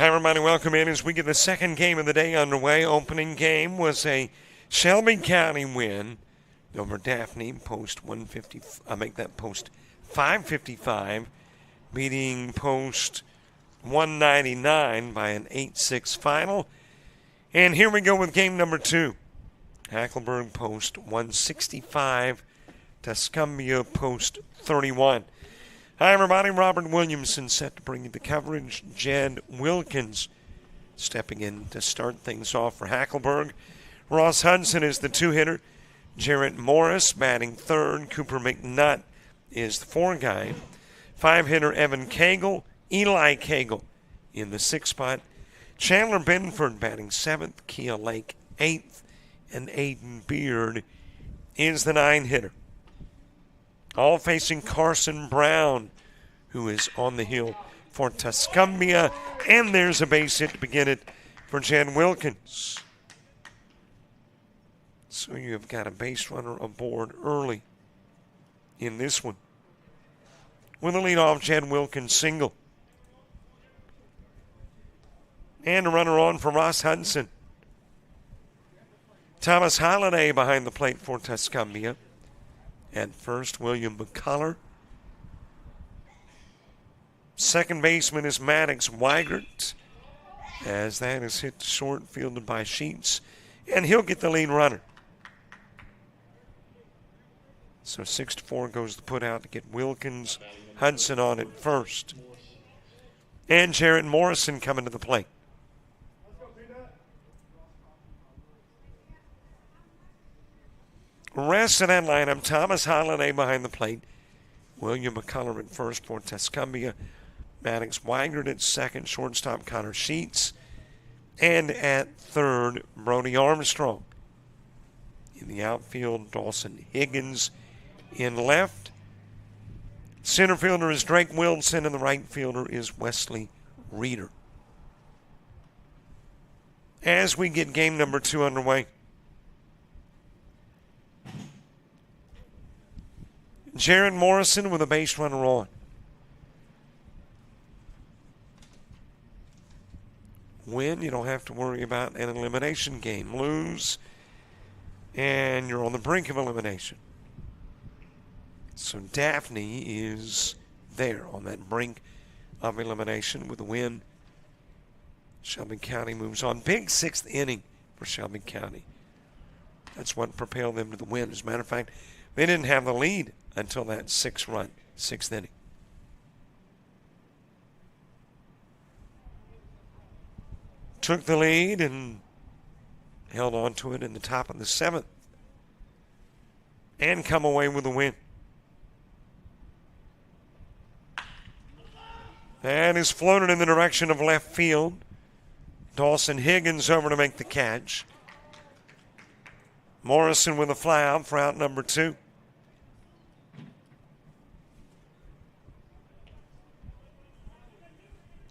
Hi, everybody. Welcome in as we get the second game of the day underway. Opening game was a Shelby County win over Daphne, post 150. Make that post 555, beating post 199 by an 8-6 final. And here we go with game number two. Hackleburg post 165, Tuscumbia post 31. Hi, everybody. Robert Williamson set to bring you the coverage. Jed Wilkins stepping in to start things off for Hackleburg. Ross Hudson is the two-hitter. Jarrett Morris batting third. Cooper McNutt is the four guy. Five-hitter Evan Cagle. Eli Cagle in the sixth spot. Chandler Benford batting seventh. Kia Lake eighth. And Aiden Beard is the nine-hitter. All facing Carson Brown, who is on the hill for Tuscumbia. And there's a base hit to begin it for Jed Wilkins. So you have got a base runner aboard early in this one. With a leadoff, Jed Wilkins single. And a runner on for Ross Hudson. Thomas Holliday behind the plate for Tuscumbia. At first, William McCullough. Second baseman is Maddox Weigert, as that is hit to short, fielded by Sheets, and he'll get the lead runner. So 6-4 goes the put out to get Wilkins, Hudson on at first. And Jarrett Morrison coming to the plate. Rest of that lineup, Thomas Holliday behind the plate. William McCullough at first for Tuscumbia. Maddox Weigert at second. Shortstop Connor Sheets. And at third, Brody Armstrong. In the outfield, Dawson Higgins in left. Center fielder is Drake Wilson, and the right fielder is Wesley Reeder. As we get game number two underway, Jarrett Morrison with a base runner on. Win, you don't have to worry about an elimination game. Lose, and you're on the brink of elimination. So Daphne is there on that brink of elimination with a win. Shelby County moves on. Big sixth inning for Shelby County. That's what propelled them to the win. As a matter of fact, they didn't have the lead until that sixth inning. Took the lead and held on to it in the top of the seventh. And come away with a win. That is floated in the direction of left field. Dawson Higgins over to make the catch. Morrison with a fly out for out number two.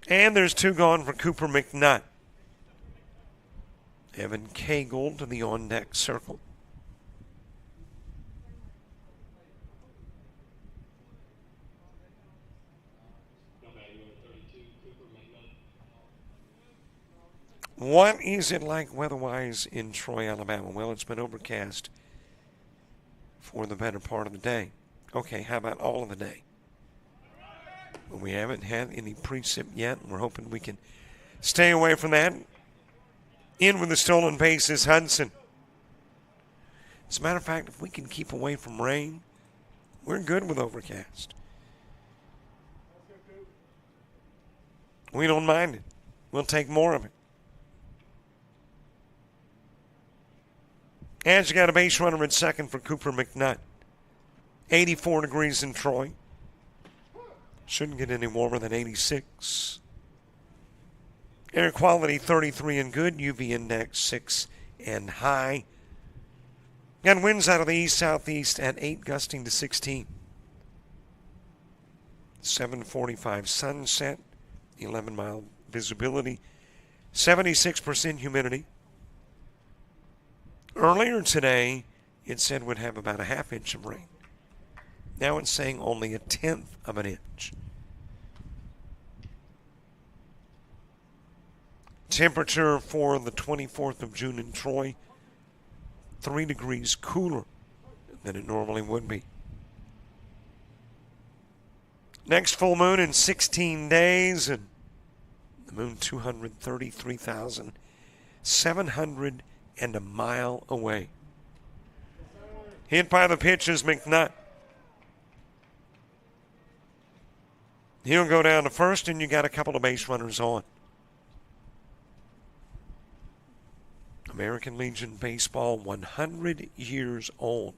And there's two gone for Cooper McNutt. Evan Cagle to the on-deck circle. What is it like weather-wise in Troy, Alabama? Well, it's been overcast for the better part of the day. Okay, how about all of the day? Well, we haven't had any precip yet. We're hoping we can stay away from that. In with the stolen base is Hudson. As a matter of fact, if we can keep away from rain, we're good with overcast. We don't mind it. We'll take more of it. And you got a base runner at second for Cooper McNutt. 84 degrees in Troy. Shouldn't get any warmer than 86. Air quality 33 and good. UV index 6 and high. Got winds out of the east-southeast at 8, gusting to 16. 7:45 sunset. 11-mile visibility. 76% humidity. Earlier today, it said would have about a half inch of rain. Now it's saying only 1/10 of an inch. Temperature for the 24th of June in Troy, 3 degrees cooler than it normally would be. Next full moon in 16 days, and the moon 233,700 and a mile away. Hit by the pitch is McNutt. He'll go down to first, and you got a couple of base runners on. American Legion Baseball, 100 years old.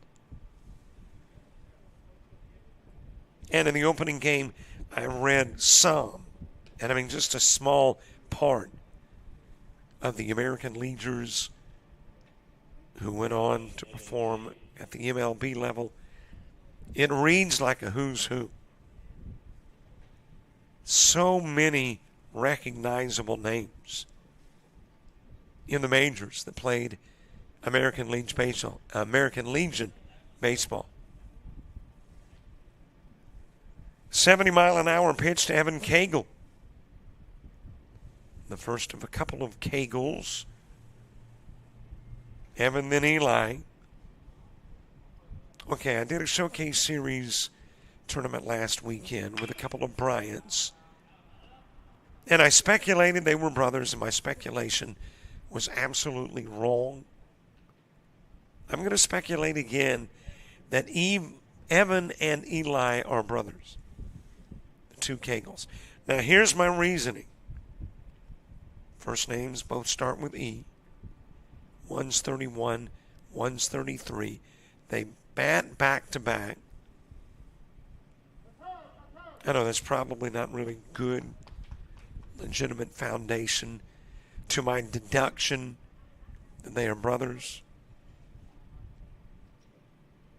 And in the opening game, I read some, and I mean just a small part of the American Legions who went on to perform at the MLB level. It reads like a who's who. So many recognizable names in the majors that played American Legion Baseball. 70-mile-an-hour pitch to Evan Cagle. The first of a couple of Cagles. Evan, then Eli. Okay, I did a showcase series tournament last weekend with a couple of Bryants. And I speculated they were brothers, and my speculation was absolutely wrong. I'm going to speculate again that Evan and Eli are brothers. The two Cagles. Now, here's my reasoning. First names both start with E. One's 31, one's 33. They bat back-to-back. I know that's probably not really good, legitimate foundation to my deduction that they are brothers.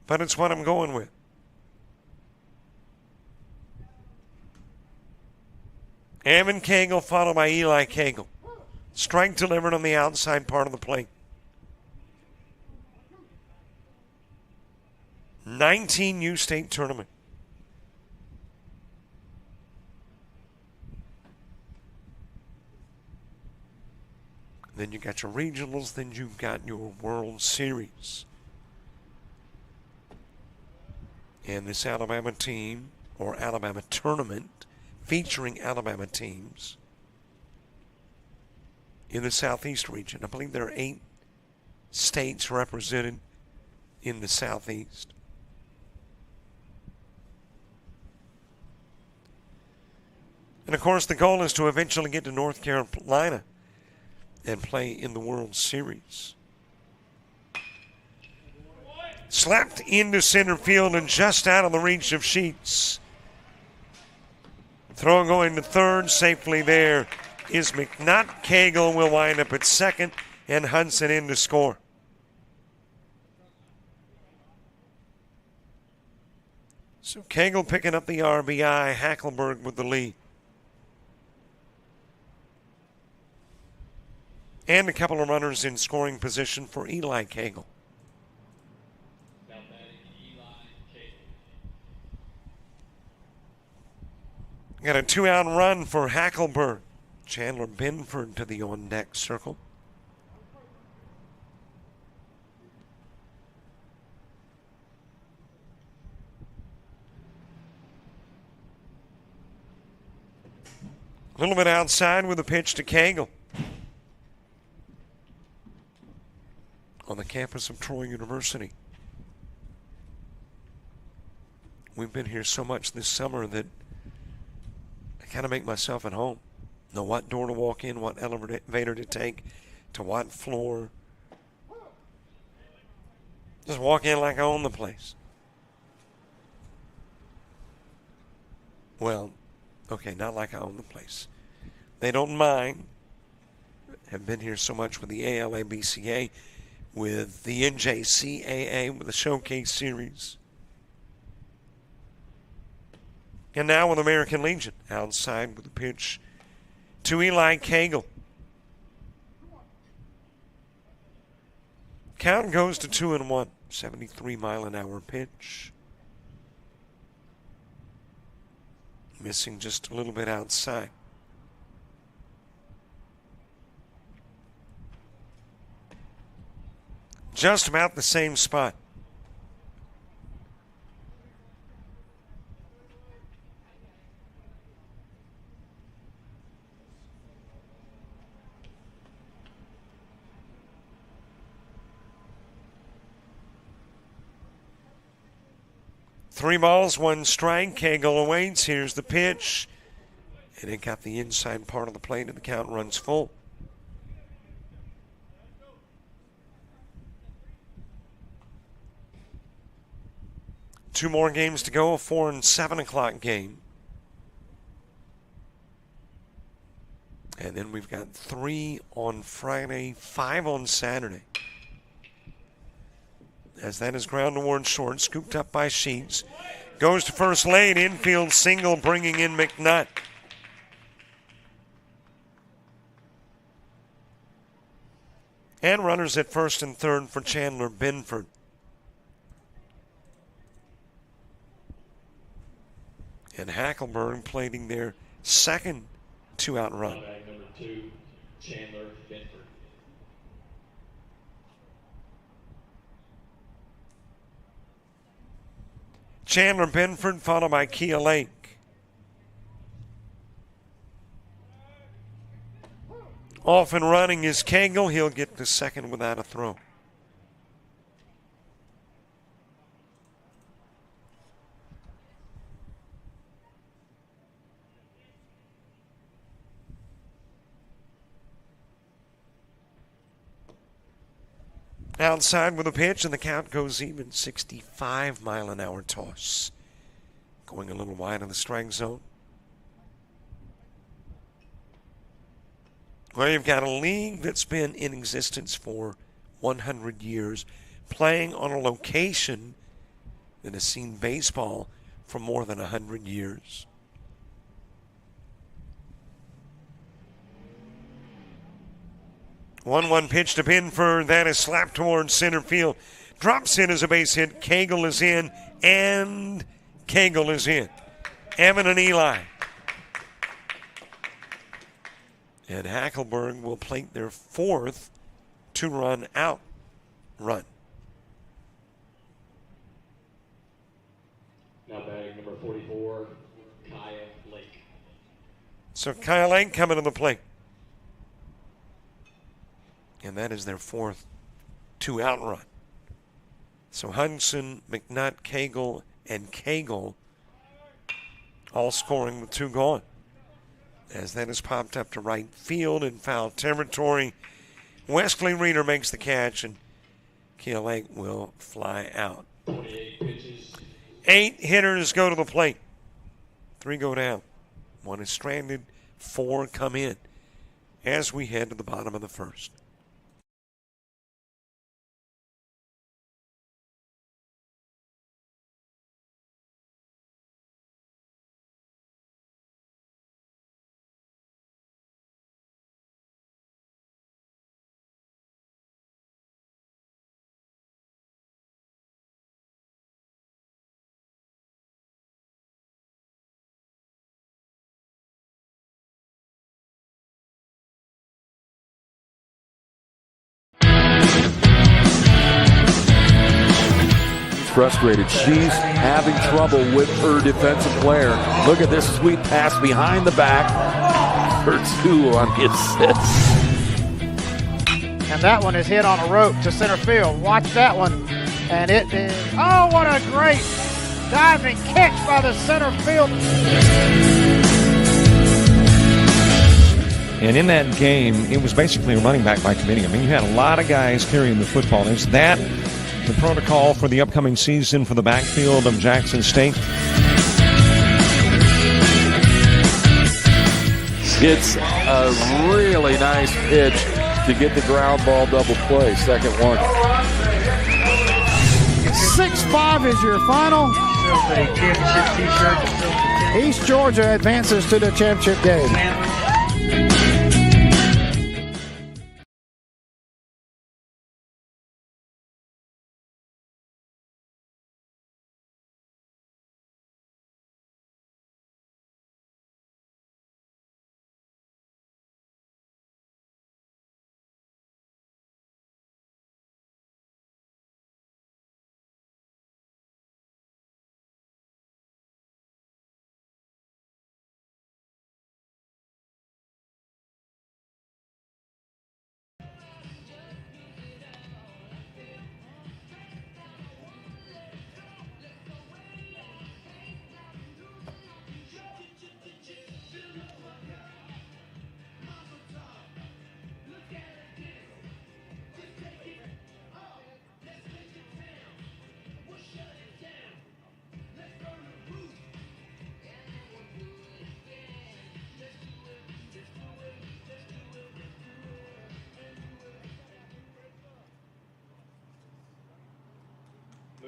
But it's what I'm going with. Evan Cagle followed by Eli Cagle. Strike delivered on the outside part of the plate. 19U state tournament. Then you got your regionals, then you've got your World Series. And this Alabama team, or Alabama tournament, featuring Alabama teams in the Southeast region. I believe there are 8 states represented in the Southeast. And, of course, the goal is to eventually get to North Carolina and play in the World Series. Slapped into center field and just out of the reach of Sheets. Throw going to third, safely there is McNutt. Cagle will wind up at second and Hudson in to score. So Cagle picking up the RBI, Hackleburg with the lead. And a couple of runners in scoring position for Eli Cagle. Got a 2-out run for Hackleburg. Chandler Benford to the on-deck circle. A little bit outside with a pitch to Cagle. On the campus of Troy University. We've been here so much this summer that I kind of make myself at home. Know what door to walk in, what elevator to take, to what floor. Just walk in like I own the place. Well, okay, not like I own the place. They don't mind. Have been here so much with the ALA-BCA, with the NJCAA, with the Showcase Series. And now with American Legion, outside with a pitch to Eli Cagle. Count goes to 2-1, 73-mile-an-hour pitch. Missing just a little bit outside. Just about the same spot. Three balls, one strike. Cagle awaits. Here's the pitch. And it got the inside part of the plate, and the count runs full. Two more games to go, a 4 and 7 o'clock game. And then we've got 3 on Friday, 5 on Saturday. As that is ground toward short, scooped up by Sheets. Goes to first lane, infield single, bringing in McNutt. And runners at first and third for Chandler Benford. And Hackleburg plating their second two-out run. Number 2, Chandler Benford. Chandler Benford followed by Kia Lake. Off and running is Cagle. He'll get to second without a throw. Outside with a pitch, and the count goes even. 65-mile-an-hour toss. Going a little wide of the strike zone. Well, you've got a league that's been in existence for 100 years, playing on a location that has seen baseball for more than 100 years. One pitch to Benford. That is slapped towards center field. Drops in as a base hit. Cagle is in, and Cagle is in. Evan and Eli. And Hackleburg will plate their fourth two-run out run. Now batting number 44, Kaya Lake. So Kyle Lake coming to the plate. And that is their fourth two-out run. So Hudson, McNutt, Cagle, and Cagle all scoring with 2 gone. As that is popped up to right field in foul territory. Wesley Reeder makes the catch, and Kia Lake will fly out. 28 pitches. 8 hitters go to the plate. 3 go down. 1 is stranded. 4 come in as we head to the bottom of the first. Frustrated. She's having trouble with her defensive player. Look at this sweet pass behind the back for 2 on the assist. And that one is hit on a rope to center field. Watch that one. And it is, oh, what a great diving catch by the center field. And in that game, it was basically a running back by committee. I mean, you had a lot of guys carrying the football. Is that the protocol for the upcoming season for the backfield of Jackson State? It's a really nice pitch to get the ground ball double play. Second one. 6-5 is your final. East Georgia advances to the championship game.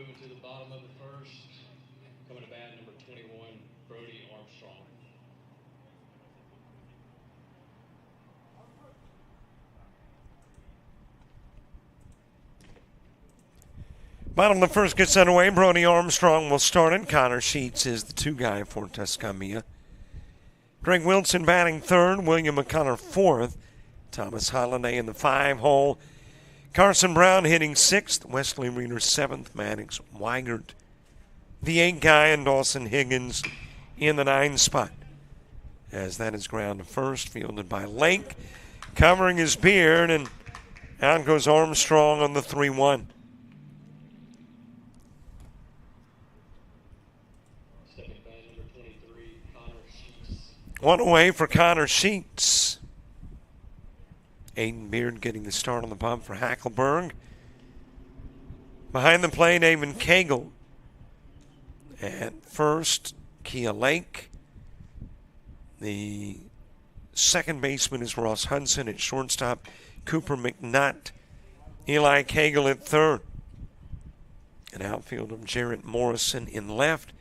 moving to the bottom of the first. Coming to bat, number 21, Brody Armstrong. Bottom of the first gets underway. Brody Armstrong will start it. Connor Sheets is the 2 guy for Tuscumbia. Greg Wilson batting 3rd. William McCullough 4th. Thomas Holliday in the 5-hole. Carson Brown hitting 6th. Wesley Reeder 7th. Maddox Weigert the 8 guy, and Dawson Higgins in the 9 spot. As that is ground to first, fielded by Lake, covering his beard, and out goes Armstrong on the 3-1. One away for Connor Sheets. Aiden Beard getting the start on the bump for Hackleburg. Behind the plate, Eamon Cagle. At first, Kia Lake. The second baseman is Ross Hudson. At shortstop, Cooper McNutt. Eli Cagle at 3rd. An outfield of Jarrett Morrison in left.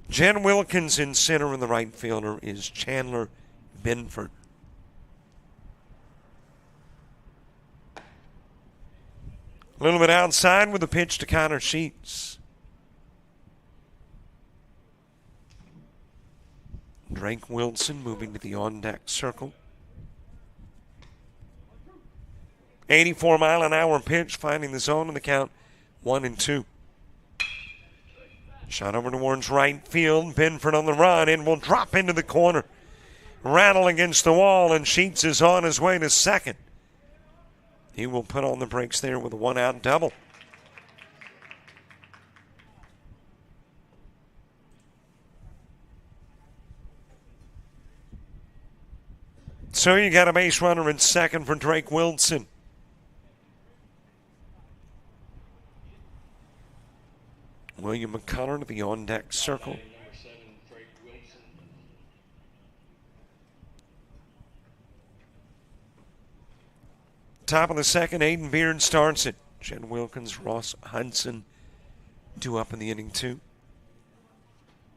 Jen Wilkins in center, and the right fielder is Chandler Benford. A little bit outside with a pitch to Connor Sheets. Drake Wilson moving to the on-deck circle. 84-mile-an-hour pitch, finding the zone in the count 1-2. Shot over towards right field. Benford on the run and will drop into the corner. Rattle against the wall, and Sheets is on his way to second. He will put on the brakes there with a 1-out double. So you got a base runner in second for Drake Wilson. William McCullough to the on-deck circle. Top of the second, Aiden Beard starts it. Jen Wilkins, Ross Hudson, 2 up in the inning, 2.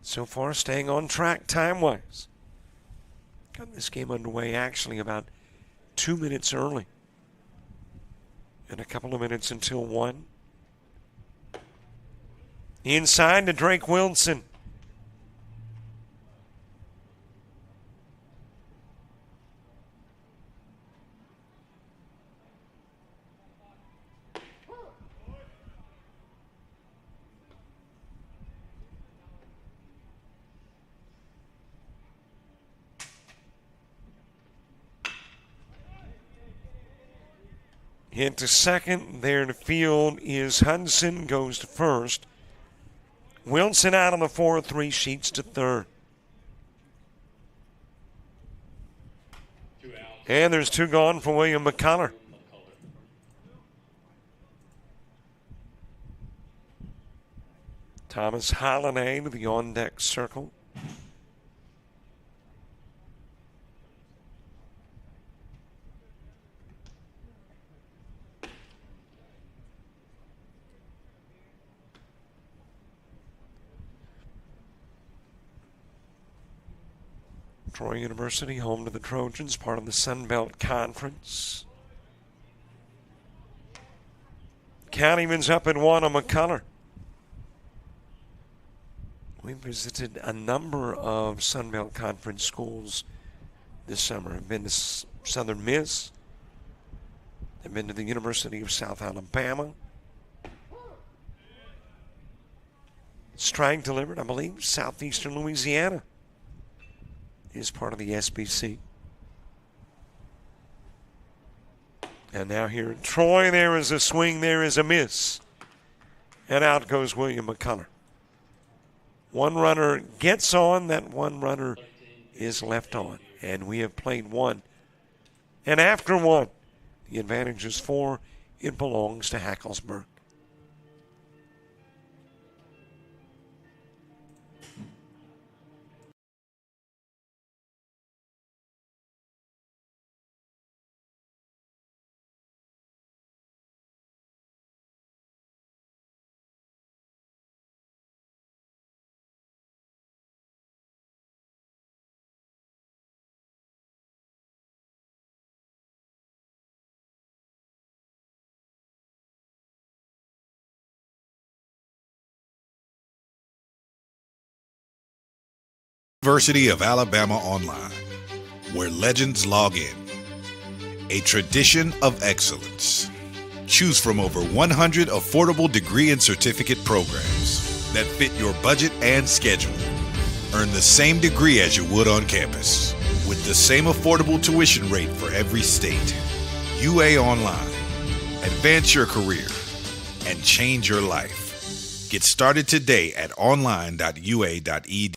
So far, staying on track time-wise. Got this game underway actually about 2 minutes early. And a couple of minutes until 1. Inside to Drake Wilson. Hit to second. There to field is Hudson. Goes to first. Wilson out on the 4-3. Sheets to third. And there's 2 gone for William McCullough. Thomas Holliday to the on-deck circle. Troy University, home to the Trojans, part of the Sun Belt Conference. Countyman's up at 1 on McCullough. We visited a number of Sun Belt Conference schools this summer. I've been to Southern Miss. I've been to the University of South Alabama. Strang delivered, I believe, Southeastern Louisiana is part of the SBC. And now here in Troy, there is a swing, there is a miss. And out goes William McCullough. 1 runner gets on, that 1 runner is left on. And we have played 1. And after 1, the advantage is 4. It belongs to Hackleburg. University of Alabama Online, where legends log in. A tradition of excellence. Choose from over 100 affordable degree and certificate programs that fit your budget and schedule. Earn the same degree as you would on campus, with the same affordable tuition rate for every state. UA Online. Advance your career and change your life. Get started today at online.ua.edu.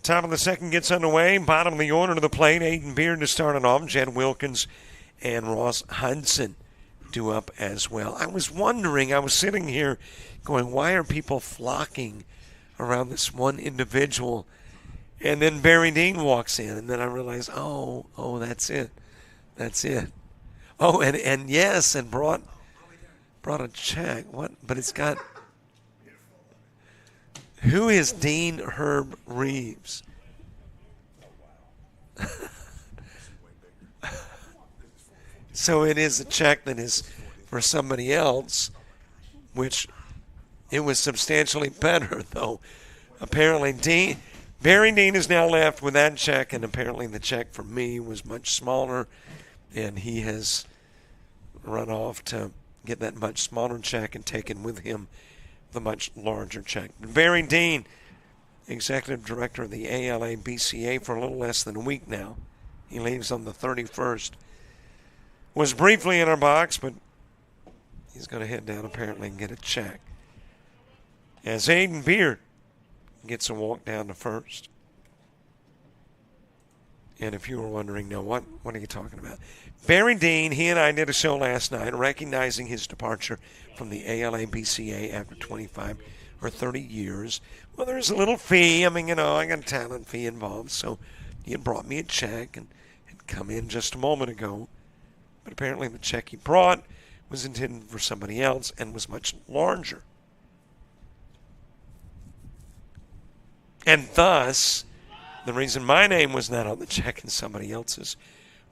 Top of the second gets underway. Bottom of the order to the plate. Aiden Beard to start it off. Jed Wilkins and Ross Hudson due up as well. I was wondering, I was sitting here going, why are people flocking around this one individual? And then Barry Dean walks in, and then I realized, oh, that's it. That's it. Oh, and yes, and brought a check. What? But it's got... Who is Dean Herb Reeves? So it is a check that is for somebody else, which it was substantially better, though. Apparently, Barry Dean is now left with that check, and apparently the check for me was much smaller, and he has run off to get that much smaller check and taken with him the much larger check. Barry Dean, Executive Director of the ALA BCA for a little less than a week now. He leaves on the 31st. Was briefly in our box, but he's going to head down apparently and get a check. As Aiden Beard gets a walk down to first. And if you were wondering, now what are you talking about? Barry Dean, he and I did a show last night recognizing his departure from the ALA BCA after 25 or 30 years. Well, there's a little fee. I mean, I got a talent fee involved. So he had brought me a check and had come in just a moment ago. But apparently the check he brought was intended for somebody else and was much larger. And thus, the reason my name was not on the check and somebody else's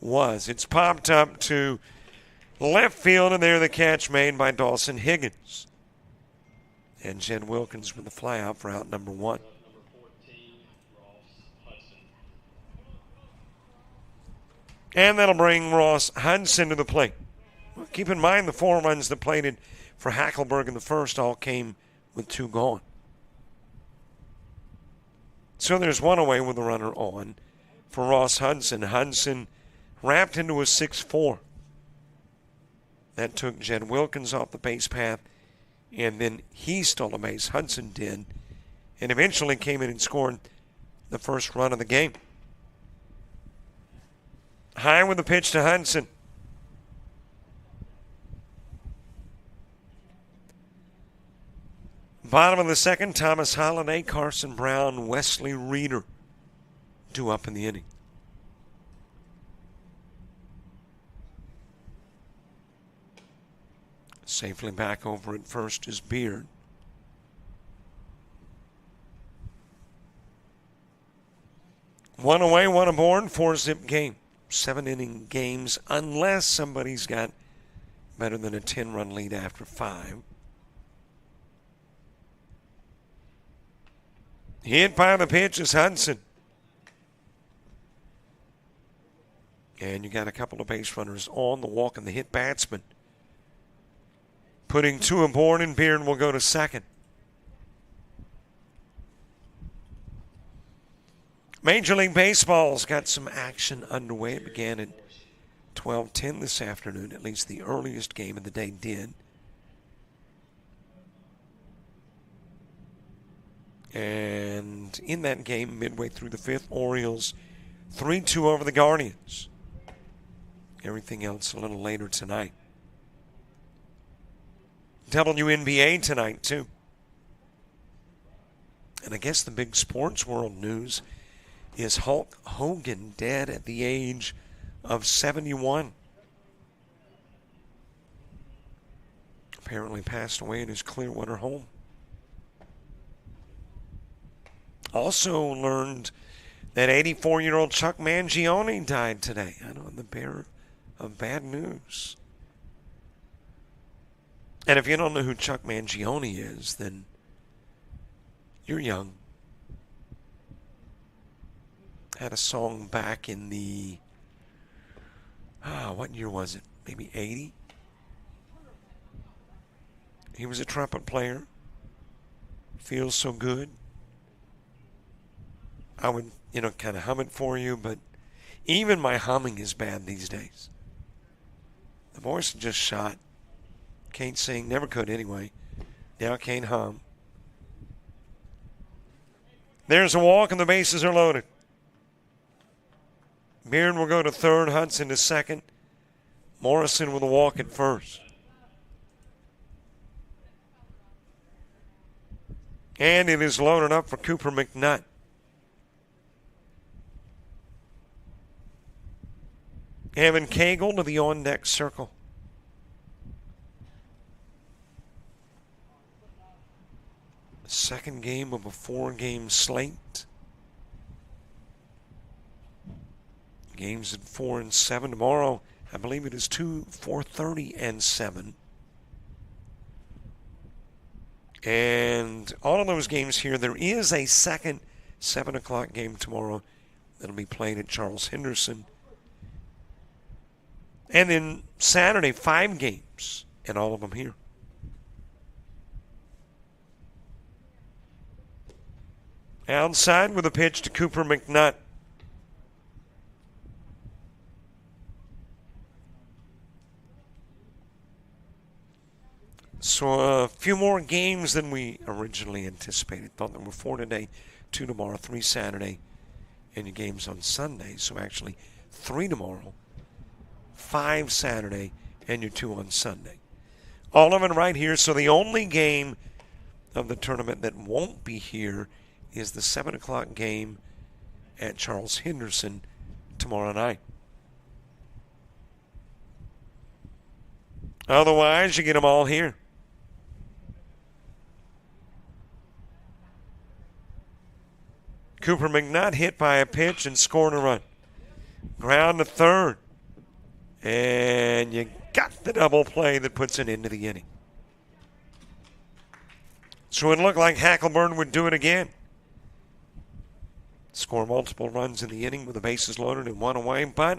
was it's popped up to left field, and there the catch made by Dawson Higgins. And Jed Wilkins with the fly out for out number one. And that'll bring Ross Hudson to the plate. Well, keep in mind the 4 runs that plated for Hackleburg in the first all came with 2 gone. So there's 1 away with the runner on for Ross Hudson. Hudson wrapped into a 6-4. That took Jed Wilkins off the base path, and then he stole a base. Hudson did, and eventually came in and scored the first run of the game. High with the pitch to Hudson. Bottom of the second, Thomas Holliday, Carson Brown, Wesley Reeder due up in the inning. Safely back over at first is Beard. One away, 1 aboard, 4-zip game. 7-inning games unless somebody's got better than a 10-run lead after 5. Hit by the pitch is Hudson. And you got a couple of base runners on the walk and the hit batsman. Putting 2 aboard, and Beard will go to second. Major League Baseball's got some action underway. It began at 12:10 this afternoon, at least the earliest game of the day did. And in that game, midway through the 5th, Orioles 3-2 over the Guardians. Everything else a little later tonight. WNBA tonight, too. And I guess the big sports world news is Hulk Hogan dead at the age of 71. Apparently passed away in his Clearwater home. Also learned that 84-year-old Chuck Mangione died today. I know, the bearer of bad news. And if you don't know who Chuck Mangione is, then you're young. Had a song back in the, what year was it? Maybe 80? He was a trumpet player. Feels so good. I would, kind of hum it for you, but even my humming is bad these days. The voice is just shot. Can't sing, never could anyway. Now can't hum. There's a walk and the bases are loaded. Beard will go to third, Hudson to second. Morrison with a walk at first. And it is loaded up for Cooper McNutt. Evan Cagle to the on-deck circle. Second game of a 4-game slate. Games at 4 and 7 tomorrow. I believe it is 2, 4:30, and 7. And all of those games here, there is a second 7 o'clock game tomorrow that'll be played at Charles Henderson. And then Saturday, 5 games, and all of them here. Outside with a pitch to Cooper McNutt. So a few more games than we originally anticipated. Thought there were 4 today, 2 tomorrow, 3 Saturday, and your games on Sunday. So actually 3 tomorrow, 5 Saturday, and your 2 on Sunday. All of it right here. So the only game of the tournament that won't be here is the 7 o'clock game at Charles Henderson tomorrow night. Otherwise, you get them all here. Cooper McNutt hit by a pitch and scored a run. Ground to third. And you got the double play that puts an end to the inning. So it looked like Hackleburg would do it again. Score multiple runs in the inning with the bases loaded and 1 away, but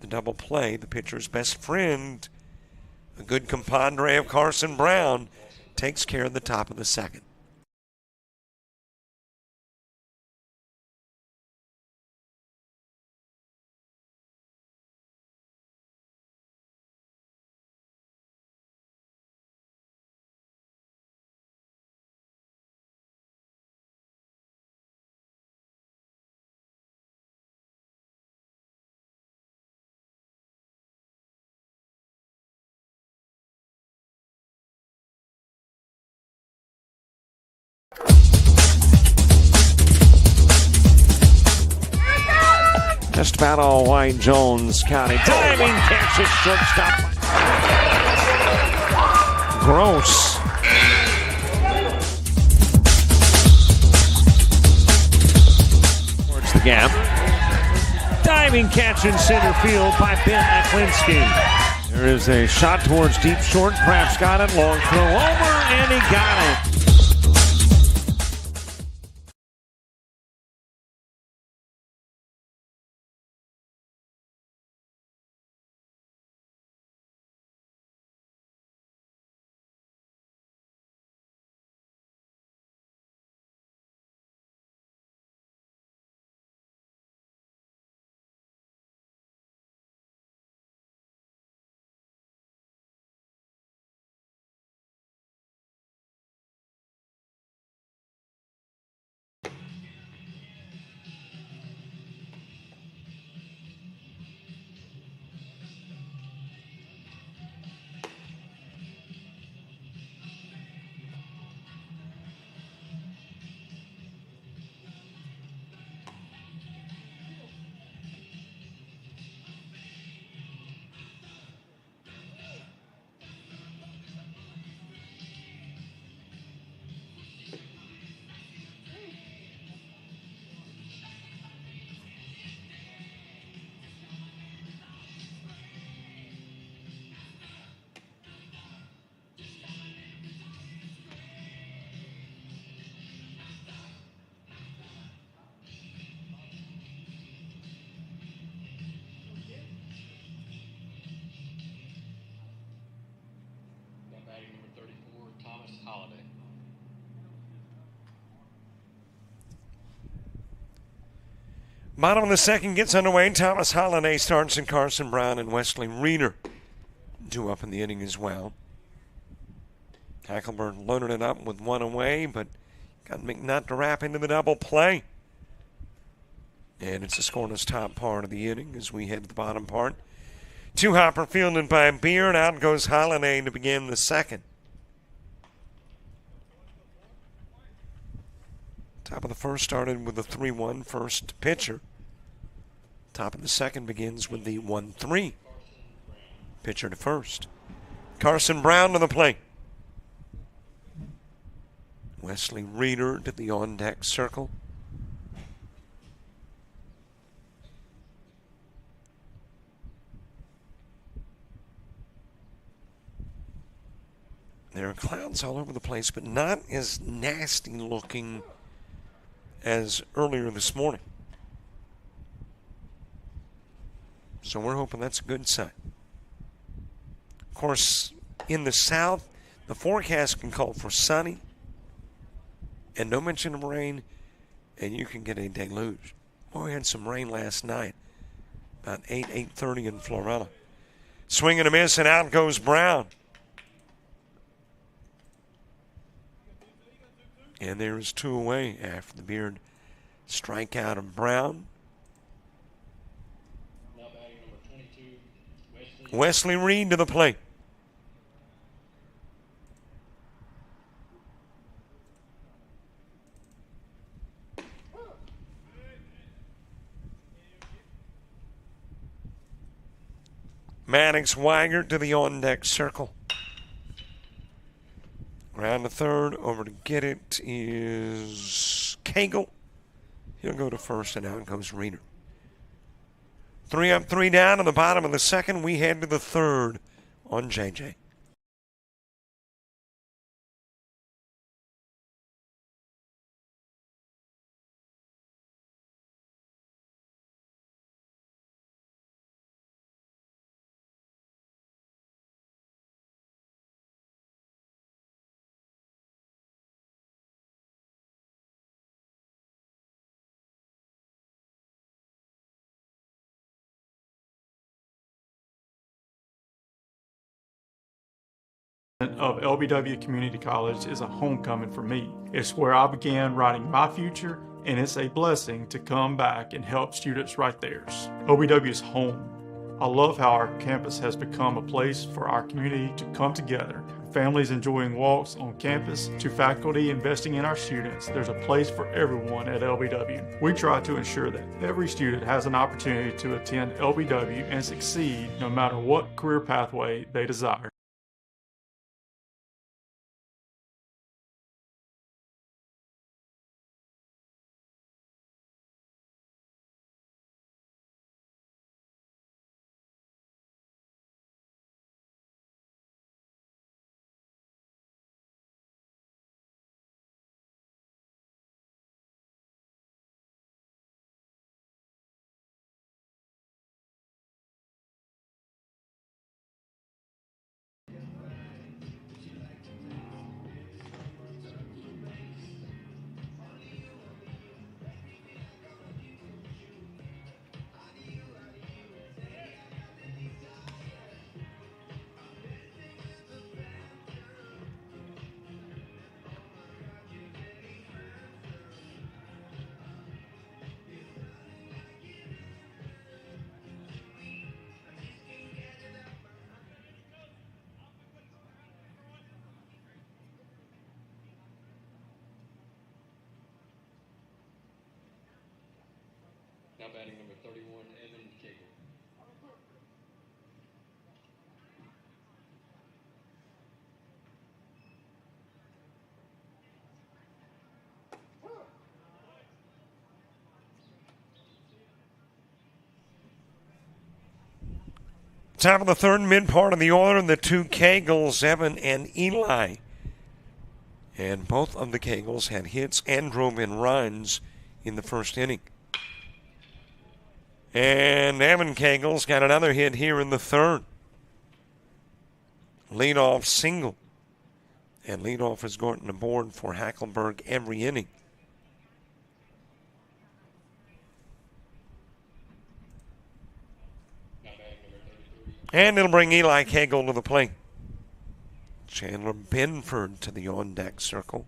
the double play, the pitcher's best friend, a good compadre of Carson Brown, takes care of the top of the second. Just about all White Jones County. Diving catch at shortstop. Gross. Towards the gap. Diving catch in center field by Ben Aklinski. There is a shot towards deep short. Perhaps got it. Long throw over, and he got it. Bottom of the second gets underway. Thomas Holliday starts, and Carson Brown and Wesley Reeder 2 up in the inning as well. Hackleburg loaded it up with 1 away, but got McNutt to wrap into the double play. And it's a scoreless top part of the inning as we head to the bottom part. 2 hopper fielded by Beard. Out goes Holliday to begin the second. Top of the first started with the 3-1 first pitcher. Top of the second begins with the 1-3 pitcher to first. Carson Brown to the plate. Wesley Reeder to the on-deck circle. There are clouds all over the place, but not as nasty looking as earlier this morning. So we're hoping that's a good sign. Of course, in the south, the forecast can call for sunny and no mention of rain, and you can get a deluge. Boy, we had some rain last night, about 8:30 in Florida. Swing and a miss, and out goes Brown. And there's 2 away after the Beard strikeout of Brown. Now batting number 22, Wesley Reed to the plate. Maddox Weigert to the on-deck circle. Round to third, over to get it is Cagle. He'll go to first, and out goes Reeder. 3 up, 3 down in the bottom of the second. We head to the third on JJ. Of LBW Community College is a homecoming for me. It's where I began writing my future, and it's a blessing to come back and help students write theirs. LBW is home. I love how our campus has become a place for our community to come together. Families enjoying walks on campus to faculty investing in our students. There's a place for everyone at LBW. We try to ensure that every student has an opportunity to attend LBW and succeed no matter what career pathway they desire. now batting number 31, Evan Cagle. Top of the third, mid part of the order, the 2 Cagles, Evan and Eli. And both of the Cagles had hits and drove in runs in the first inning. And Evan Cagle's got another hit here in the third. Leadoff single. And leadoff is going to board for Hackleburg every inning. And it'll bring Eli Cagle to the plate. Chandler Benford to the on-deck circle.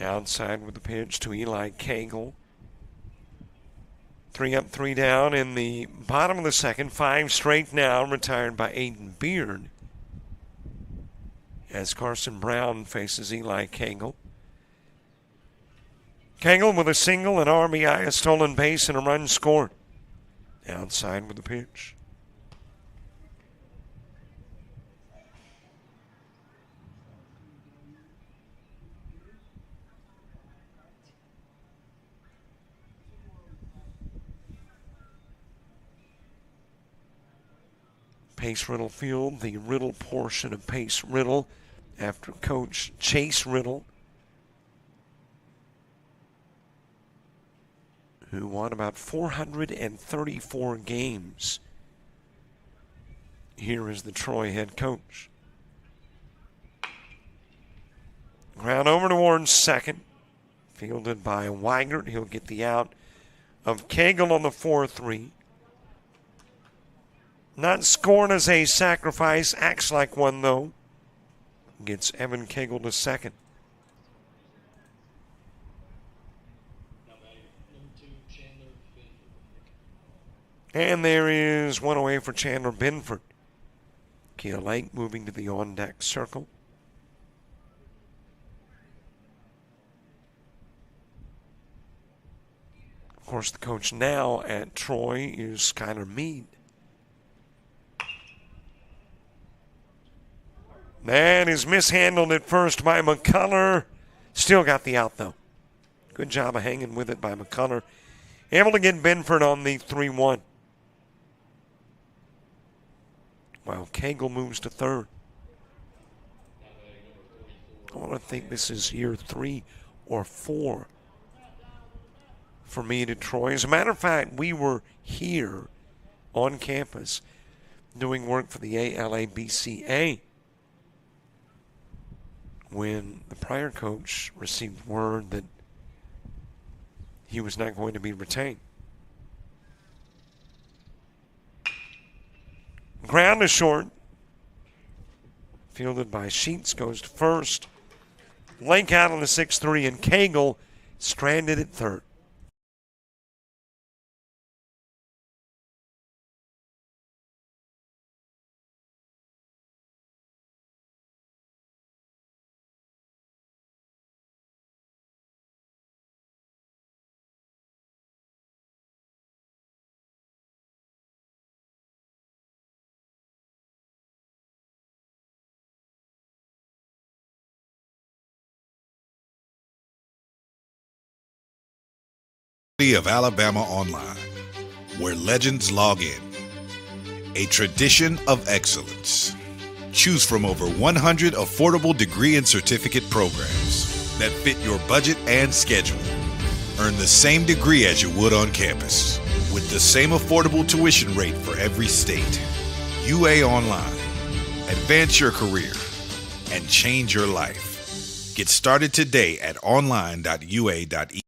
Outside with the pitch to Eli Cagle. 3 up, 3 down in the bottom of the second. 5 straight now, retired by Aiden Beard. As Carson Brown faces Eli Cagle. Cagle with a single, an RBI, a stolen base, and a run scored. Outside with the pitch. Pace Riddle Field, the Riddle portion of Pace Riddle, after Coach Chase Riddle, who won about 434 games here as the Troy head coach. Ground over towards second, fielded by Weigert. He'll get the out of Cagle on the 4-3. Not scored as a sacrifice, acts like one though. Gets Evan Cagle to second. Now batting number 2, Chandler Benford. And there is one away for Chandler Benford. Kia Lake moving to the on-deck circle. Of course, the coach now at Troy is Skylar Meade. That is mishandled at first by McCullough. Still got the out, though. Good job of hanging with it by McCullough. Able to get Benford on the 3-1. While Cagle moves to third. I want to think this is year 3 or 4 for me to Troy. As a matter of fact, we were here on campus doing work for the ALABCA when the prior coach received word that he was not going to be retained. Ground is short. Fielded by Sheets, goes to first. Lake out on the 6-3, and Cagle stranded at third. Of Alabama Online, where legends log in. A tradition of excellence. Choose from over 100 affordable degree and certificate programs that fit your budget and schedule. Earn the same degree as you would on campus, with the same affordable tuition rate for every state. UA Online. Advance your career and change your life. Get started today at online.ua.edu.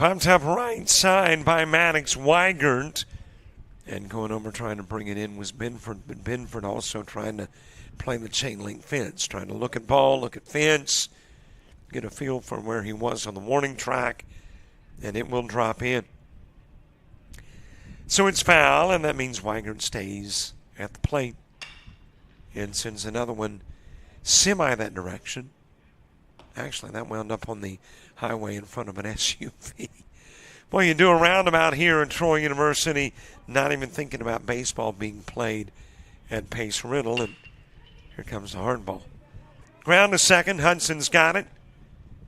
Popped up right side by Maddox Weigert. And going over trying to bring it in was Benford. But Benford also trying to play the chain link fence. Trying to look at ball, look at fence. Get a feel for where he was on the warning track. And it will drop in. So it's foul, and that means Weigert stays at the plate. And sends another one semi that direction. Actually, that wound up on the highway in front of an SUV. Well, you do a roundabout here at Troy University, not even thinking about baseball being played at Pace Riddle, and here comes the hard ball. Ground to second, Hudson's got it.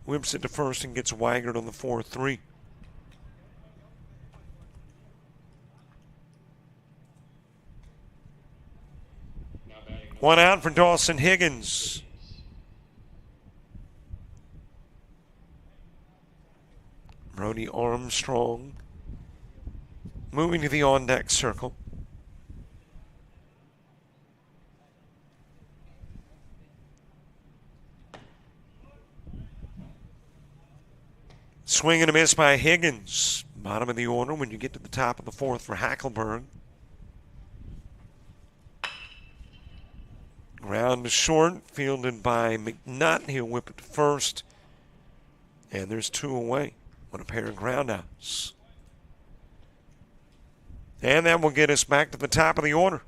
Whips it to first and gets Weigert on the 4-3. One out for Dawson Higgins. Brody Armstrong moving to the on-deck circle. Swing and a miss by Higgins. Bottom of the order when you get to the top of the fourth for Hackleburg. Ground to short, fielded by McNutt. He'll whip it to first. And there's two away. What a pair of groundouts. And that will get us back to the top of the order.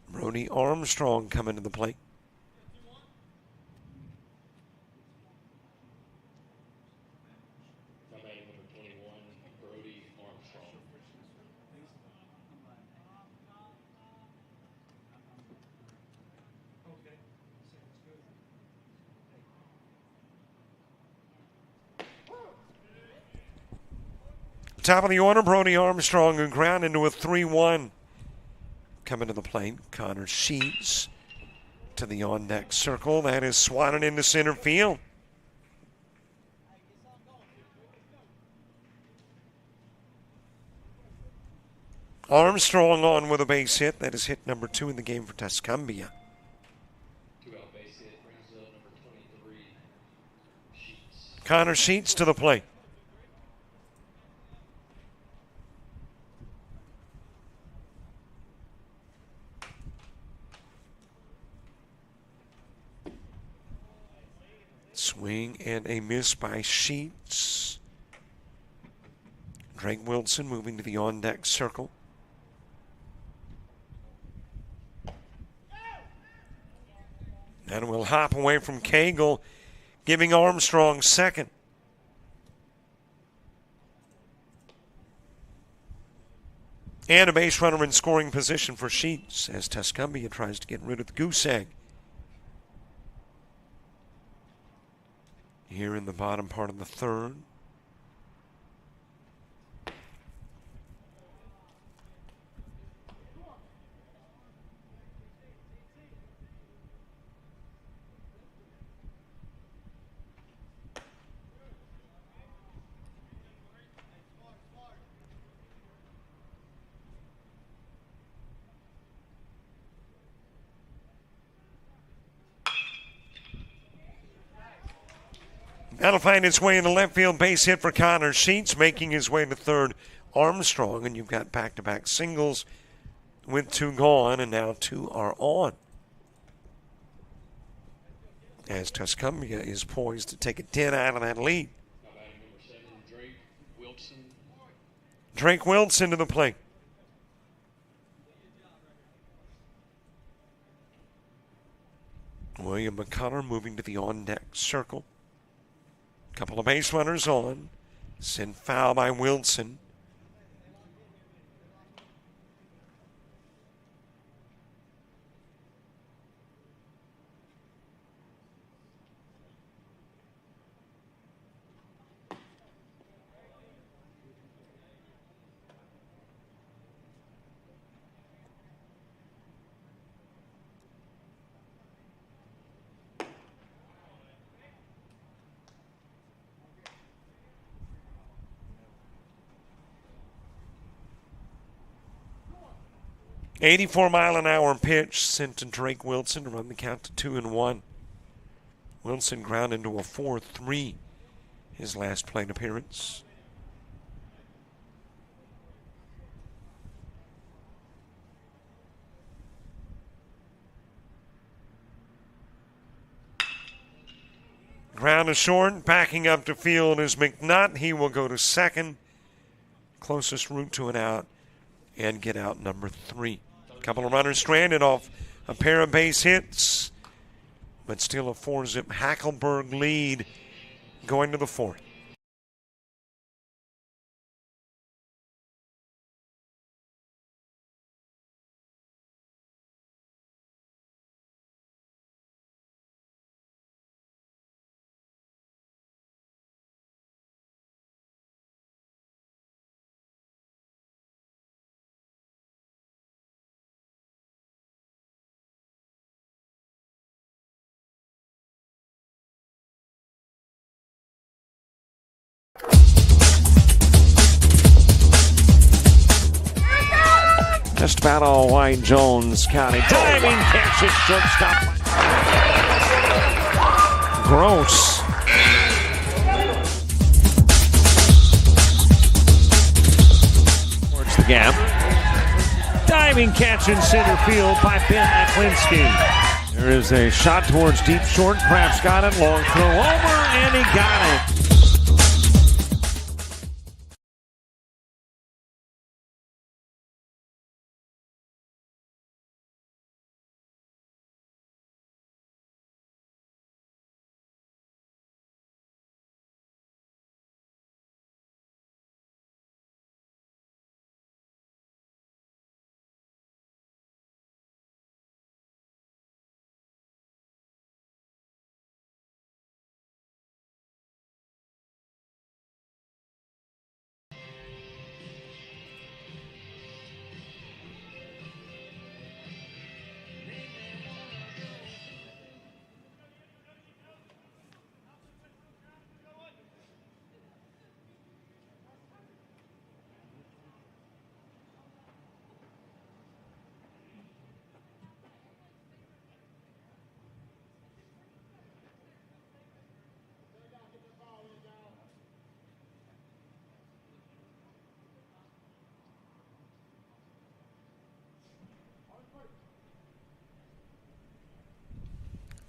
Brody Armstrong coming to the plate. Number 21, Brody Armstrong. Top of the order, Brody Armstrong, who ground into a 3-1. Coming to the plate, Connor Sheets to the on-deck circle. That is swatted into center field. Armstrong on with a base hit. That is hit number 2 in the game for Tuscumbia. 2-out base hit brings up number 23, Sheets. Connor Sheets to the plate. Swing and a miss by Sheets. Drake Wilson moving to the on-deck circle. And will hop away from Cagle, giving Armstrong second. And a base runner in scoring position for Sheets as Tuscumbia tries to get rid of the goose egg. Here in the bottom part of the third. That'll find its way in the left field base hit for Connor Sheets, making his way to third, Armstrong. And you've got back-to-back singles with 2 gone, and now 2 are on. As Tuscumbia is poised to take a 10 out of that lead. Now batting number 7, Drake Wilson. Drake Wilson to the plate. William McCuller moving to the on-deck circle. Couple of base runners on. Sent foul by Wilson. .84-mile-an-hour pitch sent to Drake Wilson to run the count to 2-1. Wilson ground into a 4-3 his last plate appearance. Ground to short, backing up to field is McNutt. He will go to second. Closest route to an out and get out number 3. A couple of runners stranded off a pair of base hits, but still a 4-zip Hackleburg lead going to the 4th. Just about all White Jones County. Diving catch at shortstop. Gross. Towards the gap. Diving catch in center field by Ben Aklinski. There is a shot towards deep short. Perhaps got it. Long throw over, and he got it.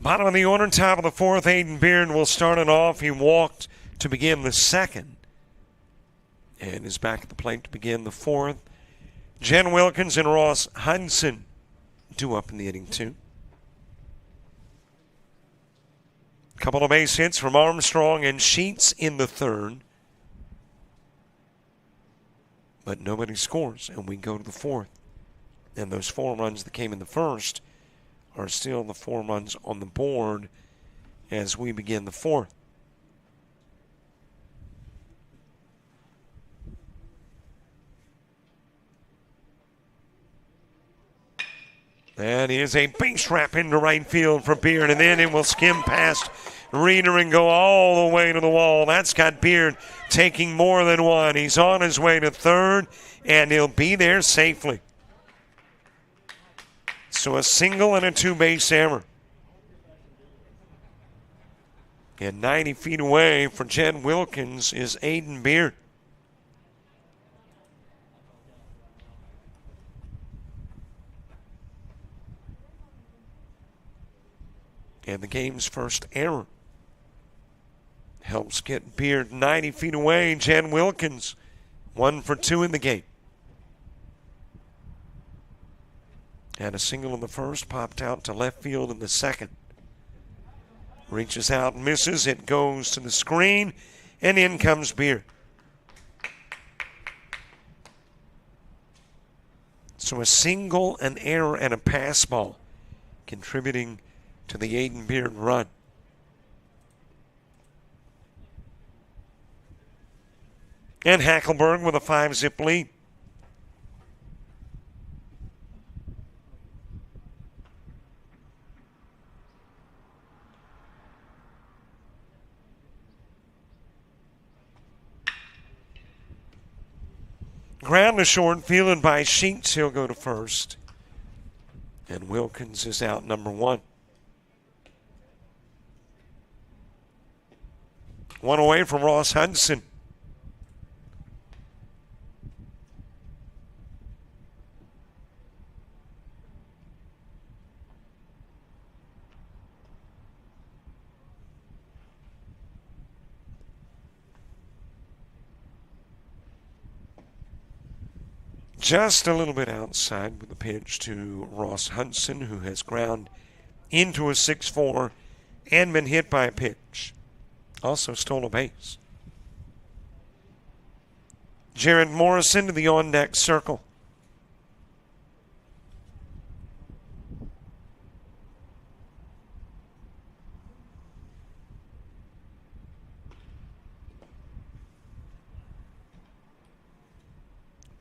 Bottom of the order, top of the 4th, Aiden Beard will start it off. He walked to begin the 2nd and is back at the plate to begin the 4th. Jen Wilkins and Ross Hudson due up in the inning 2. Couple of base hits from Armstrong and Sheets in the 3rd. But nobody scores, and we go to the 4th. And those 4 runs that came in the 1st are still the 4 runs on the board as we begin the 4th. That is a base wrap into right field for Beard, and then it will skim past Reeder and go all the way to the wall. That's got Beard taking more than one. He's on his way to 3rd, and he'll be there safely. So a single and a 2-base error. And 90 feet away for Jen Wilkins is Aiden Beard. And the game's first error helps get Beard 90 feet away. Jen Wilkins, 1 for 2 in the game. And a single in the 1st, popped out to left field in the 2nd. Reaches out, misses, it goes to the screen, and in comes Beard. So a single, an error, and a pass ball contributing to the Aiden Beard run. And Hackleburg with a 5-zip lead. Ground to short, fielded by Sheets. He'll go to 1st. And Wilkins is out number 1. One away from Ross Hudson. Just a little bit outside with the pitch to Ross Hudson, who has ground into a 6-4 and been hit by a pitch. Also stole a base. Jared Morrison to the on-deck circle.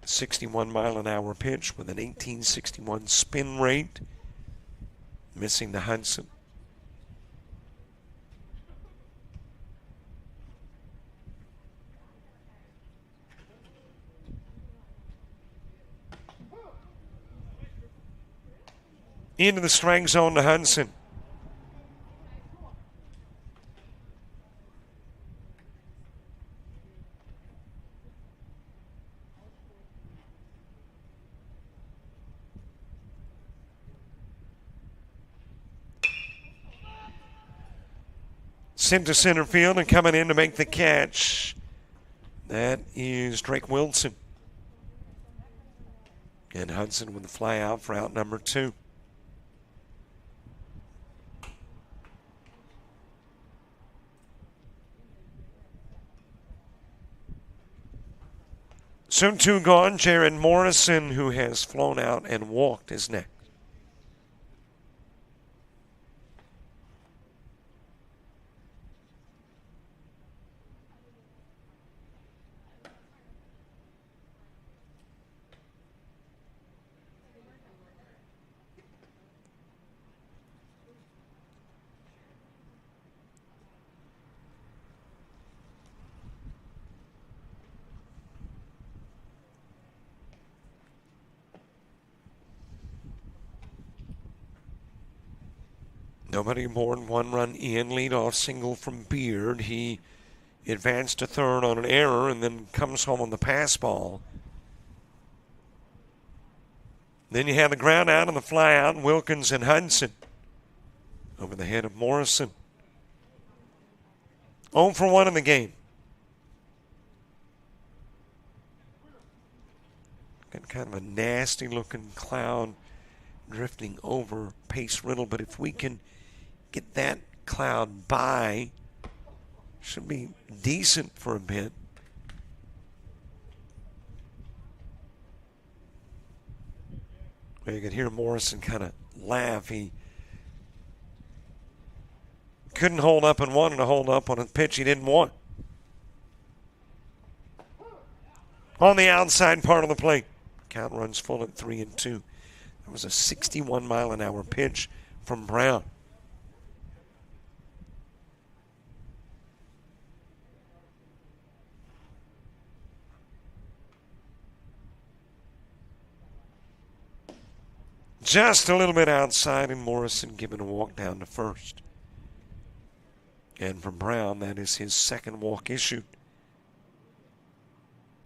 A 61-mile-an-hour pitch with an 1861 spin rate. Missing the Hudson. Into the strike zone to Hudson. Sent to center field and coming in to make the catch. That is Drake Wilson. And Hudson with the fly out for out number 2. So 2 gone. Jared Morrison, who has flown out and walked, is next. Nobody more than 1 run in. Leadoff single from Beard. He advanced to third on an error and then comes home on the pass ball. Then you have the ground out and the fly out. Wilkins and Hudson over the head of Morrison. 0 for 1 in the game. Got kind of a nasty looking cloud drifting over Pace Riddle, but if we can get that cloud by, should be decent for a bit. Well, you could hear Morrison kind of laugh. He couldn't hold up and wanted to hold up on a pitch he didn't want. On the outside part of the plate. Count runs full at 3-2. That was a 61-mile-an-hour pitch from Brown. Just a little bit outside, and Morrison given a walk down to first. And from Brown, that is his second walk issued.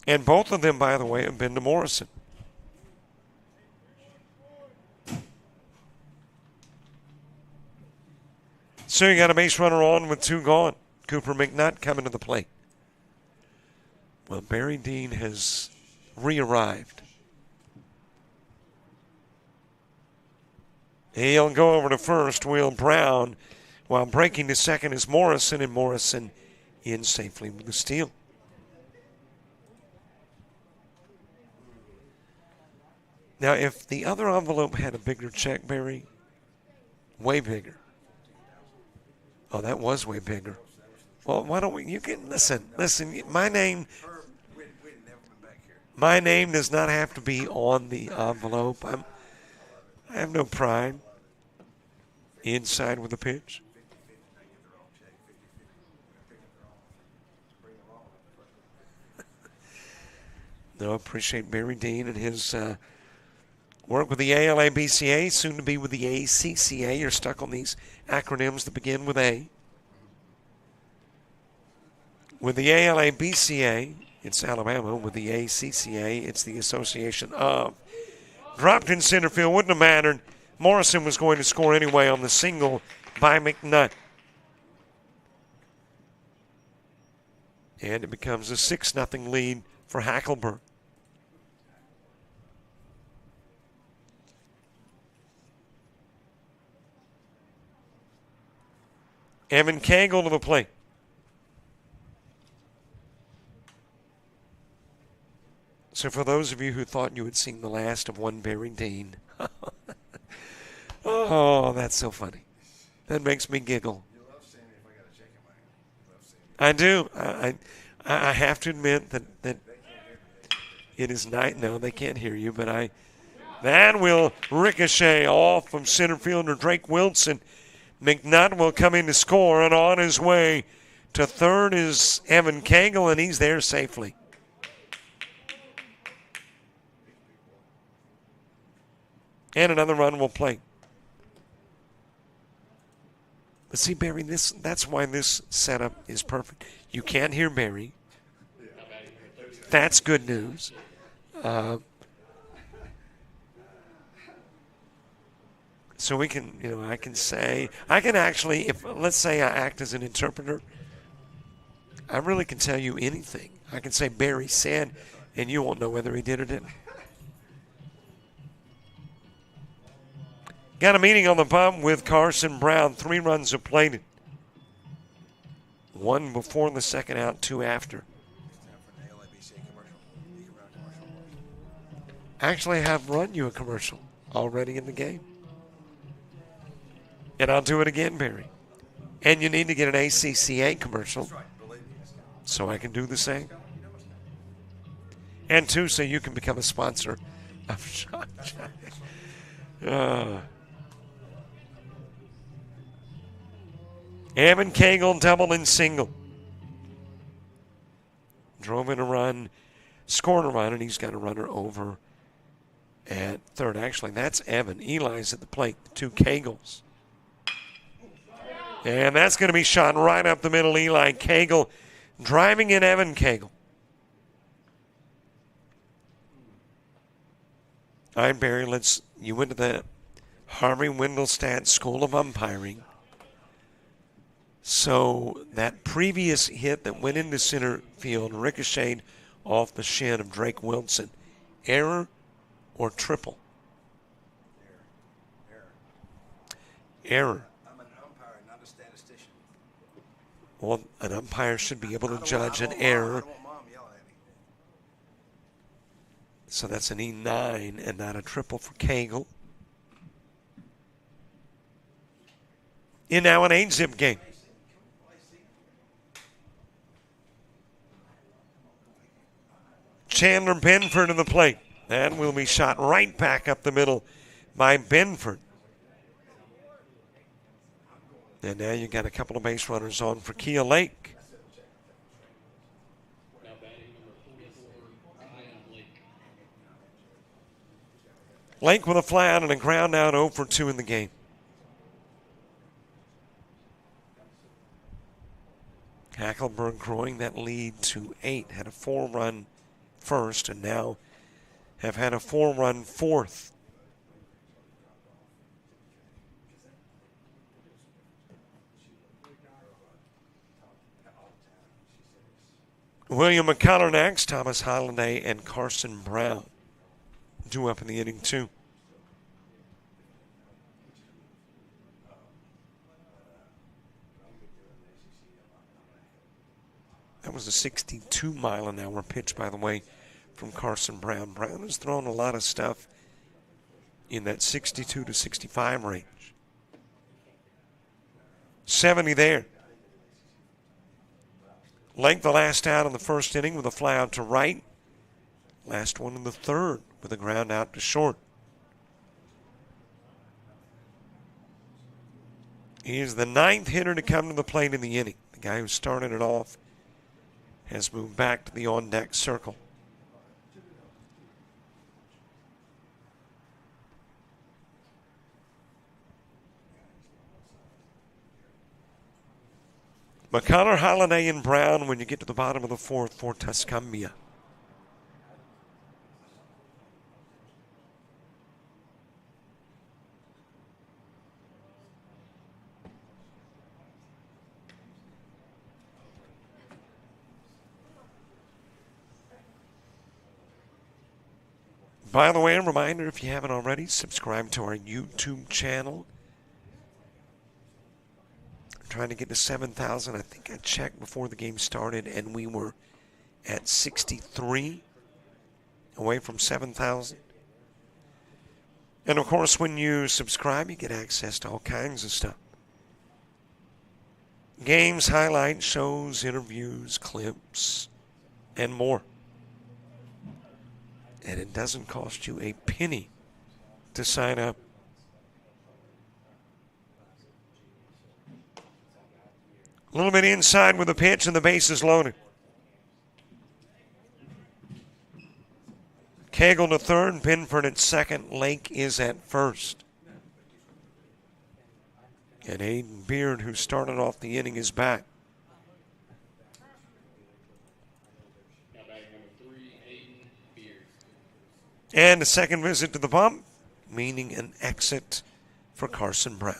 And both of them, by the way, have been to Morrison. So you got a base runner on with 2 gone. Cooper McNutt coming to the plate. Well, Barry Dean has re-arrived. He'll go over to first, Will Brown, while breaking to second is Morrison, and Morrison in safely with the steal. Now, if the other envelope had a bigger check, Barry, way bigger. Oh, that was way bigger. Well, why don't we, you can, listen, my name does not have to be on the envelope. I have no pride. Inside with the pitch. No, I appreciate Barry Dean and his work with the ALA-BCA, soon to be with the ACCA. You're stuck on these acronyms that begin with A. With the ALA-BCA, it's Alabama. With the ACCA, it's the Association of. Dropped in center field. Wouldn't have mattered. Morrison was going to score anyway on the single by McNutt. And it becomes a 6-0 lead for Hackleburg. Evan Cagle to the plate. So for those of you who thought you had seen the last of one Barry Dean, oh, that's so funny. That makes me giggle. I do. I have to admit that it is night. No, they can't hear you, but that will ricochet off from center fielder Drake Wilson. McNutt will come in to score, and on his way to third is Evan Cagle, and he's there safely. And another run will play. But see, Barry, that's why this setup is perfect. You can't hear Barry. That's good news. So we can, I can actually, let's say I act as an interpreter, I really can tell you anything. I can say Barry said, and you won't know whether he did or didn't. Got a meeting on the bump with Carson Brown. 3 runs are plated. 1 before the second out, 2 after. Actually, I have run you a commercial already in the game. And I'll do it again, Barry. And you need to get an ACCA commercial so I can do the same. And 2, so you can become a sponsor of JockJive. Evan Cagle double and single. Drove in a run, scored a run, and he's got a runner over at third. Actually, that's Evan. Eli's at the plate, the 2 Cagles. And that's going to be shot right up the middle. Eli Cagle driving in Evan Cagle. All right, Barry, you went to the Harvey Wendelstadt School of Umpiring. So that previous hit that went into center field ricocheted off the shin of Drake Wilson. Error or triple? Error. I'm an umpire, not a statistician. Well, an umpire should be able to judge an error. I don't want Mom yelling at me. So that's an E9 and not a triple for Cagle. In now an 8-zip game. Chandler Benford to the plate. That will be shot right back up the middle by Benford. And now you got a couple of base runners on for Kia Lake. Now batting number 44, Kyle Lake. Lake with a fly out and a ground out 0 for 2 in the game. Hackleburg growing that lead to 8. Had a 4-run first and now have had a 4-run fourth. William McCullough next, Thomas Holliday and Carson Brown due up in the inning 2. That was a 62-mile-an-hour pitch, by the way, from Carson Brown. Brown has thrown a lot of stuff in that 62 to 65 range. 70 there. Lake the last out in the first inning with a fly out to right. Last one in the third with a ground out to short. He is the 9th hitter to come to the plate in the inning. The guy who started it off has moved back to the on-deck circle. McConnor, Holiday, and Brown when you get to the bottom of the fourth for Tuscumbia. By the way, a reminder, if you haven't already, subscribe to our YouTube channel. I'm trying to get to 7,000. I think I checked before the game started, and we were at 63, away from 7,000. And, of course, when you subscribe, you get access to all kinds of stuff. Games, highlights, shows, interviews, clips, and more. And it doesn't cost you a penny to sign up. A little bit inside with the pitch and the bases loaded. Cagle to third, Binford at second, Lake is at first. And Aiden Beard, who started off the inning, is back. And a second visit to the bump, meaning an exit for Carson Brown.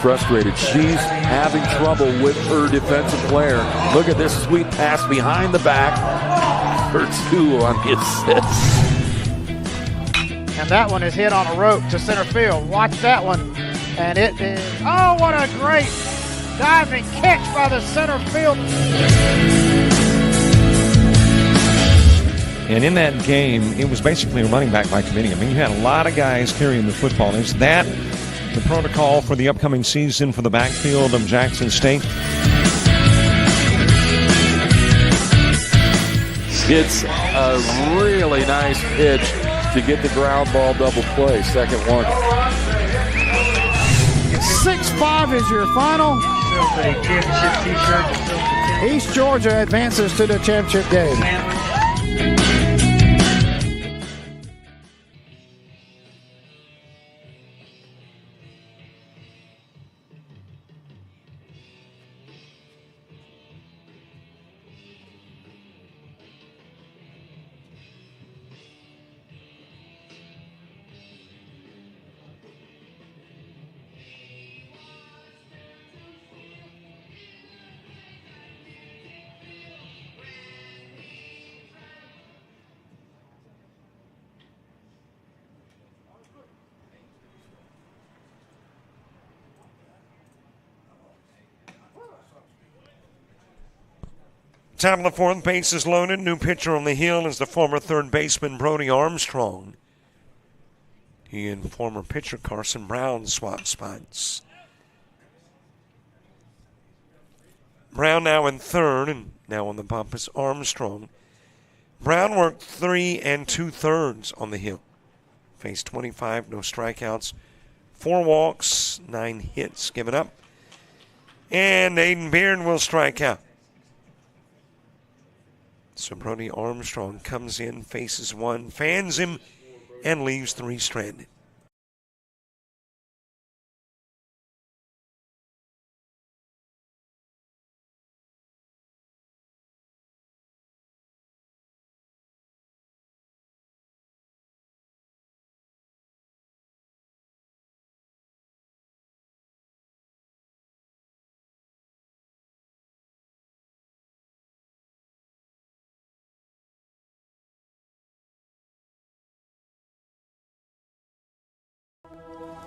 Frustrated. She's having trouble with her defensive player. Look at this sweet pass behind the back for 2 on the assist. And that one is hit on a rope to center field. Watch that one. And it is, oh, what a great diving catch by the center field. And in that game, it was basically a running back by committee. I mean, you had a lot of guys carrying the football. Is that the protocol for the upcoming season for the backfield of Jackson State? It's a really nice pitch to get the ground ball double play. Second one. 6-5 is your final. East Georgia advances to the championship game. Top of the fourth, base is loaded. New pitcher on the hill is the former third baseman Brody Armstrong. He and former pitcher Carson Brown swap spots. Brown now in third, and now on the bump is Armstrong. Brown worked 3 2/3 on the hill. Faced 25, no strikeouts, 4 walks, 9 hits given up. And Aiden Beard will strike out. So Brody Armstrong comes in, faces 1, fans him, and leaves 3 stranded.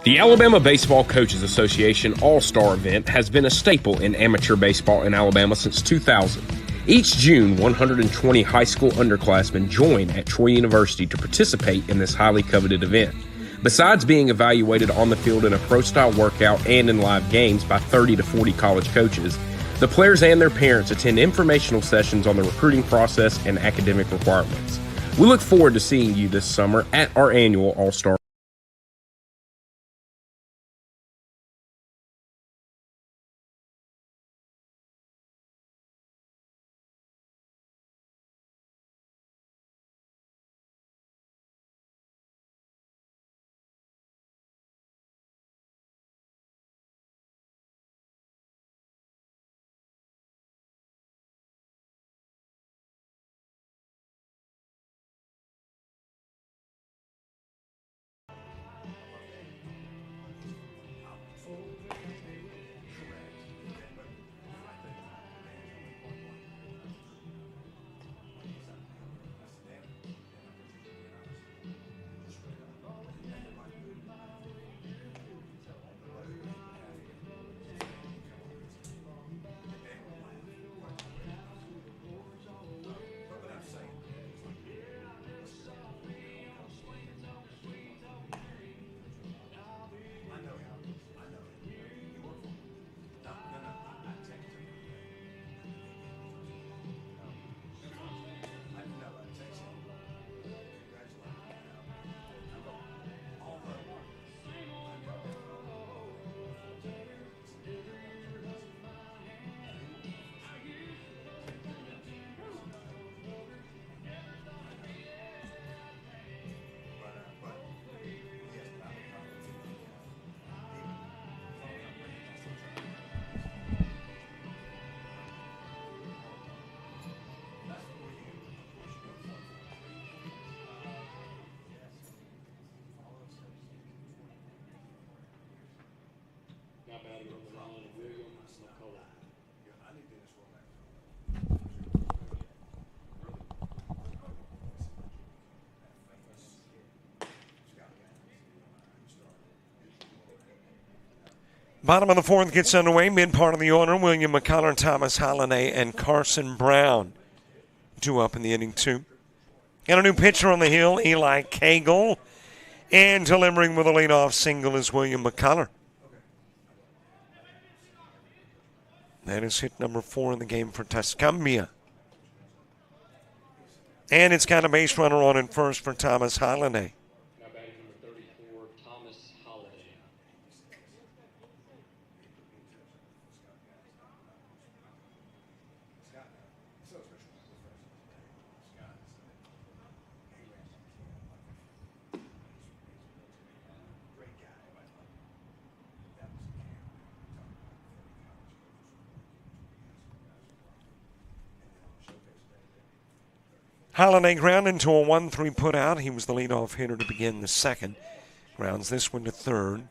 The Alabama Baseball Coaches Association All-Star event has been a staple in amateur baseball in Alabama since 2000. Each June, 120 high school underclassmen join at Troy University to participate in this highly coveted event. Besides being evaluated on the field in a pro-style workout and in live games by 30 to 40 college coaches, the players and their parents attend informational sessions on the recruiting process and academic requirements. We look forward to seeing you this summer at our annual All-Star. Now batting on the line, William McCullough. Bottom of the fourth gets underway. Mid part of the order, William McCullough, Thomas Holiday, and Carson Brown. 2 up in the inning, 2. Got a new pitcher on the hill, Eli Cagle. And delivering with a leadoff single is William McCullough. That is hit number 4 in the game for Tuscumbia. And it's got a base runner on at first for Thomas Holiday. Now batting number 34, Thomas Holiday. Holiday ground into a 1-3 put out. He was the leadoff hitter to begin the second. Grounds this one to third.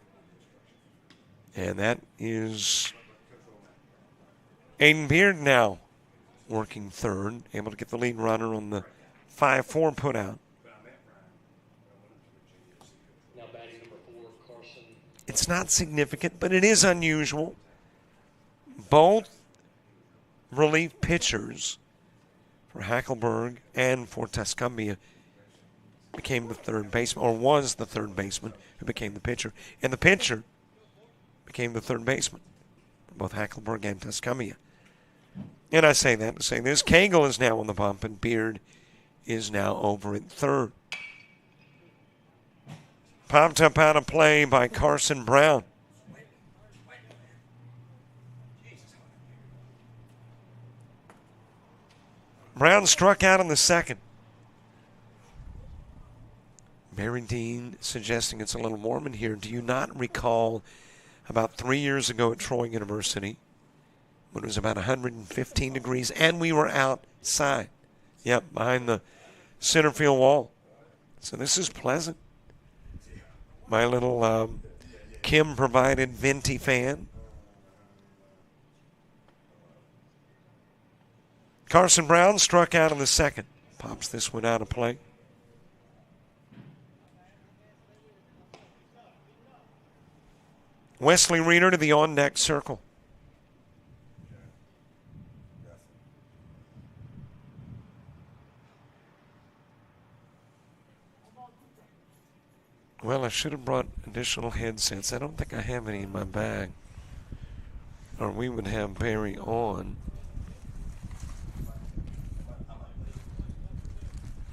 And that is Aiden Beard now working third, able to get the lead runner on the 5-4 put out. Now batting number 4, Carson. It's not significant, but it is unusual. Both relief pitchers for Hackleburg and for Tuscumbia became the third baseman, or was the third baseman who became the pitcher. And the pitcher became the third baseman for both Hackleburg and Tuscumbia. And I say that to say this. Cagle is now on the bump, and Beard is now over at third. Popped up out of play by Carson Brown. Brown struck out in the second. Barry Dean suggesting it's a little warm in here. Do you not recall about 3 years ago at Troy University when it was about 115 degrees and we were outside? Yep, behind the center field wall. So this is pleasant. My little Kim-provided venti fan. Carson Brown struck out in the second. Pops this one out of play. Wesley Reeder to the on-deck circle. Well, I should have brought additional headsets. I don't think I have any in my bag. Or we would have Barry on.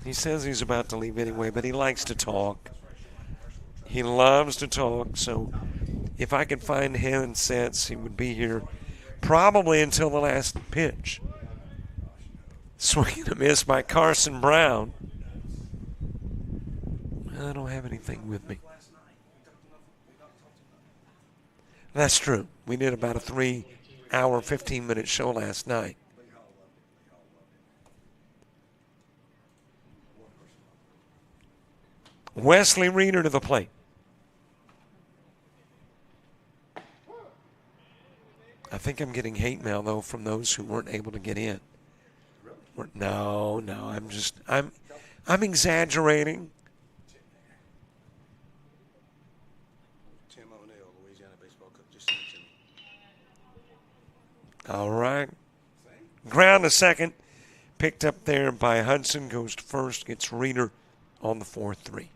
He says he's about to leave anyway, but he likes to talk. He loves to talk, so if I could find headsets, he would be here probably until the last pitch. Swing and a miss by Carson Brown. I don't have anything with me. That's true. We did about a 3-hour, 15-minute show last night. Wesley Reeder to the plate. I think I'm getting hate mail, though, from those who weren't able to get in. No, I'm exaggerating. Tim O'Neill, Louisiana baseball coach, just sent it to me. All right. Ground to second. Picked up there by Hudson. Goes to first. Gets Reeder on the 4-3.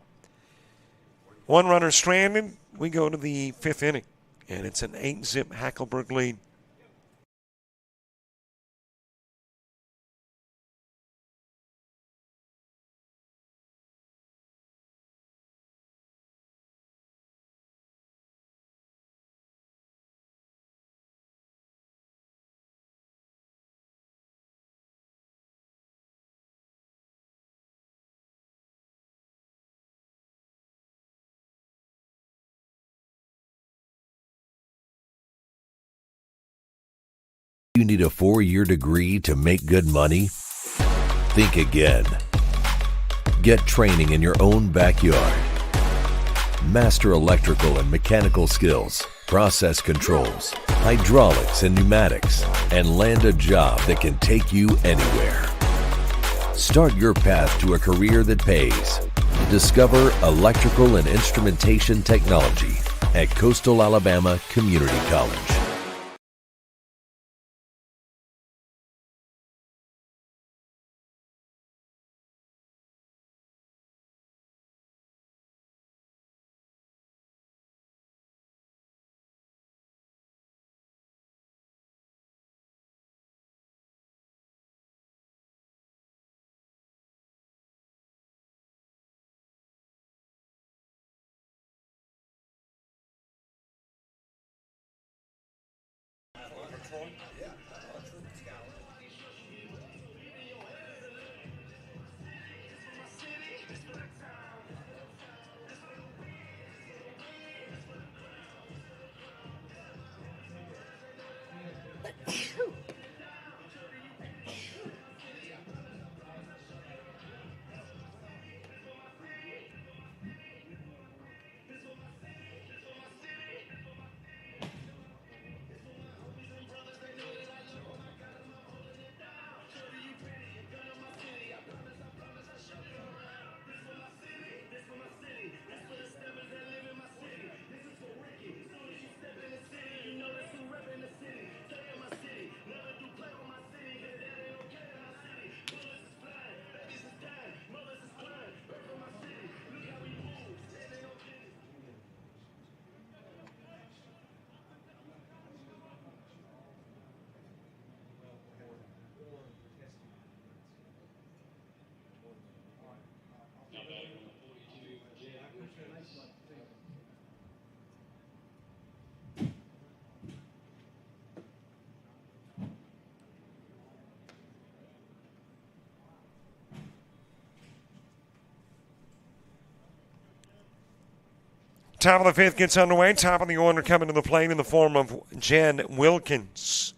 One runner stranded. We go to the 5th inning. And it's an 8-zip Hackleburg lead. You need a 4-year degree to make good money? Think again. Get training in your own backyard. Master electrical and mechanical skills, process controls, hydraulics and pneumatics, and land a job that can take you anywhere. Start your path to a career that pays. Discover electrical and instrumentation technology at Coastal Alabama Community College. Top of the 5th gets underway. Top of the order coming to the plate in the form of Jen Wilkins.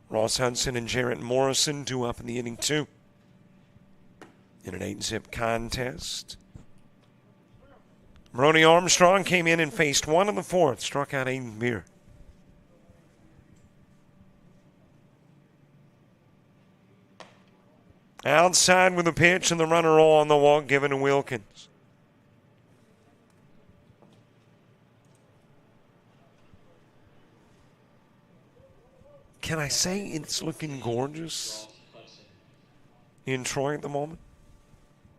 Ross Hudson and Jarrett Morrison due up in the inning 2. In an 8-zip contest. Brody Armstrong came in and faced 1 in the 4th. Struck out Aiden Beer. Outside with a pitch and the runner on the walk given to Wilkins. Can I say it's looking gorgeous in Troy at the moment?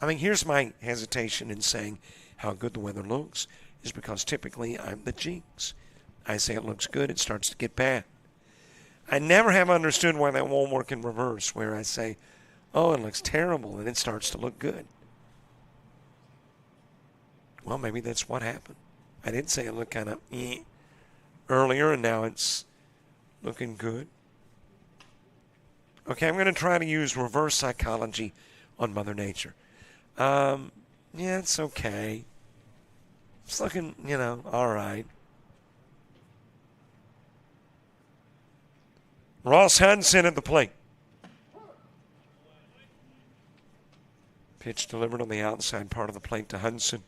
I mean, here's my hesitation in saying how good the weather looks is because typically I'm the jinx. I say it looks good, it starts to get bad. I never have understood why that won't work in reverse, where I say, oh, it looks terrible, and it starts to look good. Well, maybe that's what happened. I did say it looked kind of earlier, and now it's looking good. Okay, I'm going to try to use reverse psychology on Mother Nature. Yeah, it's okay. It's looking, all right. Ross Hudson at the plate. Pitch delivered on the outside part of the plate to Hudson.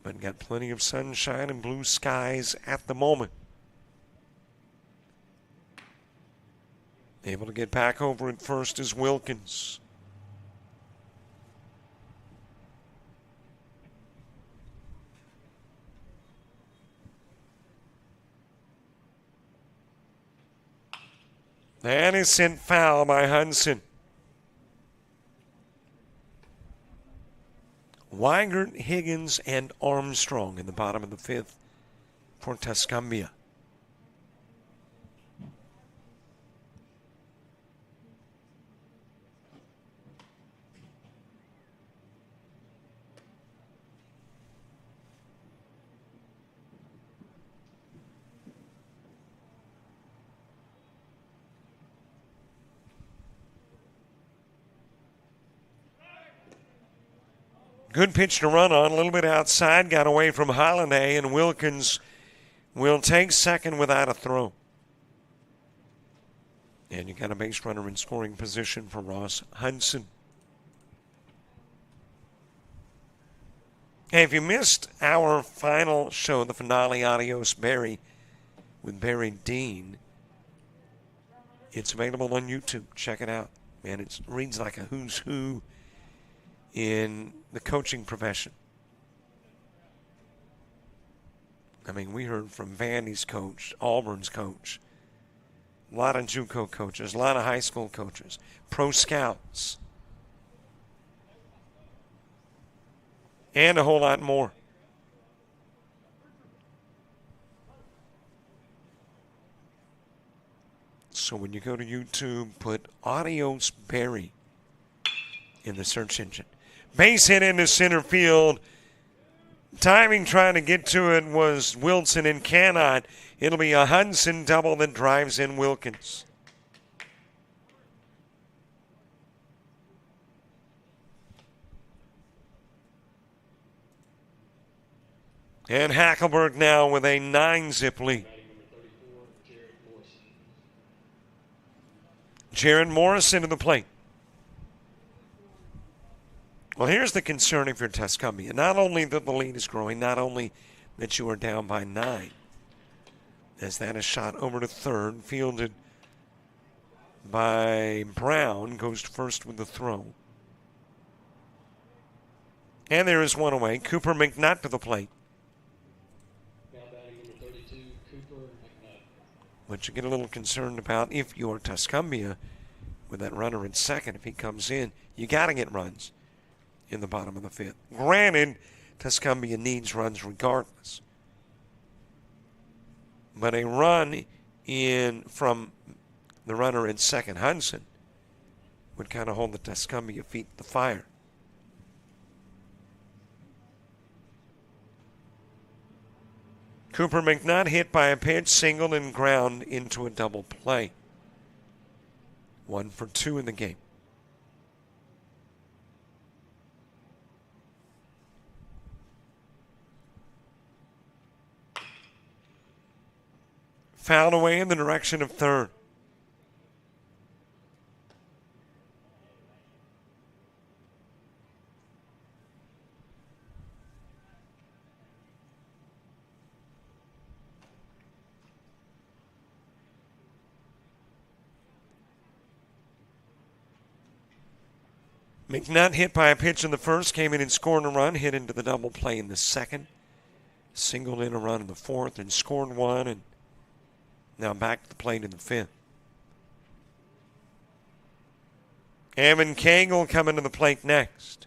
But got plenty of sunshine and blue skies at the moment. Able to get back over at first is Wilkins. That is sent foul by Hudson. Weigert, Higgins, and Armstrong in the bottom of the fifth for Tuscumbia. Good pitch to run on, a little bit outside, got away from Holiday, and Wilkins will take second without a throw. And you got a base runner in scoring position for Ross Hudson. Hey, if you missed our final show, the finale, Adios Barry, with Barry Dean, it's available on YouTube. Check it out. Man, it reads like a who's who in the coaching profession. I mean, we heard from Vandy's coach, Auburn's coach, a lot of JUCO coaches, a lot of high school coaches, pro scouts, and a whole lot more. So when you go to YouTube, put Adios Barry in the search engine. Base hit into center field. Timing trying to get to it was Wilson and cannot. It'll be a Hudson double that drives in Wilkins. And Hackleburg now with a 9-zip lead. Jared Morrison to the plate. Well, here's the concern if you're Tuscumbia. Not only that the lead is growing, not only that you are down by 9. As that is shot over to third, fielded by Brown, goes to first with the throw. And there is one away. Cooper McNutt to the plate. Now batting number 32, Cooper McNutt. What you get a little concerned about if you're Tuscumbia with that runner in second, if he comes in, you got to get runs in the bottom of the fifth. Granted, Tuscumbia needs runs regardless. But a run in from the runner in second, Hudson, would kind of hold the Tuscumbia feet to the fire. Cooper McNutt hit by a pitch, singled and ground into a double play. 1 for 2 in the game. Fouled away in the direction of third. McNutt hit by a pitch in the first, came in and scored a run, hit into the double play in the second, singled in a run in the fourth and scored one, and now back to the plate in the fifth. Evan Cagle coming to the plate next.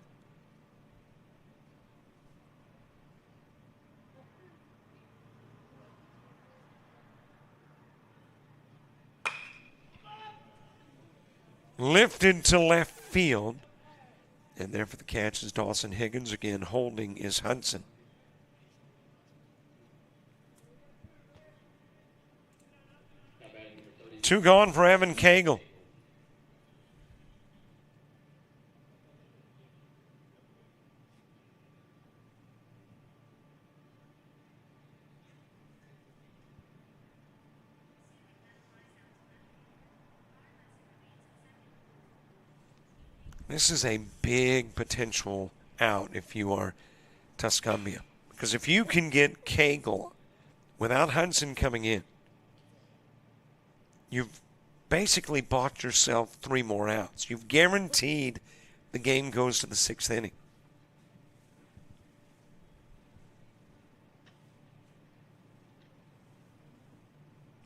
Lifted to left field. And there for the catch is Dawson Higgins. Again, holding is Hudson. Two gone for Evan Cagle. This is a big potential out if you are Tuscumbia. Because if you can get Cagle without Hudson coming in, you've basically bought yourself 3 more outs. You've guaranteed the game goes to the 6th inning.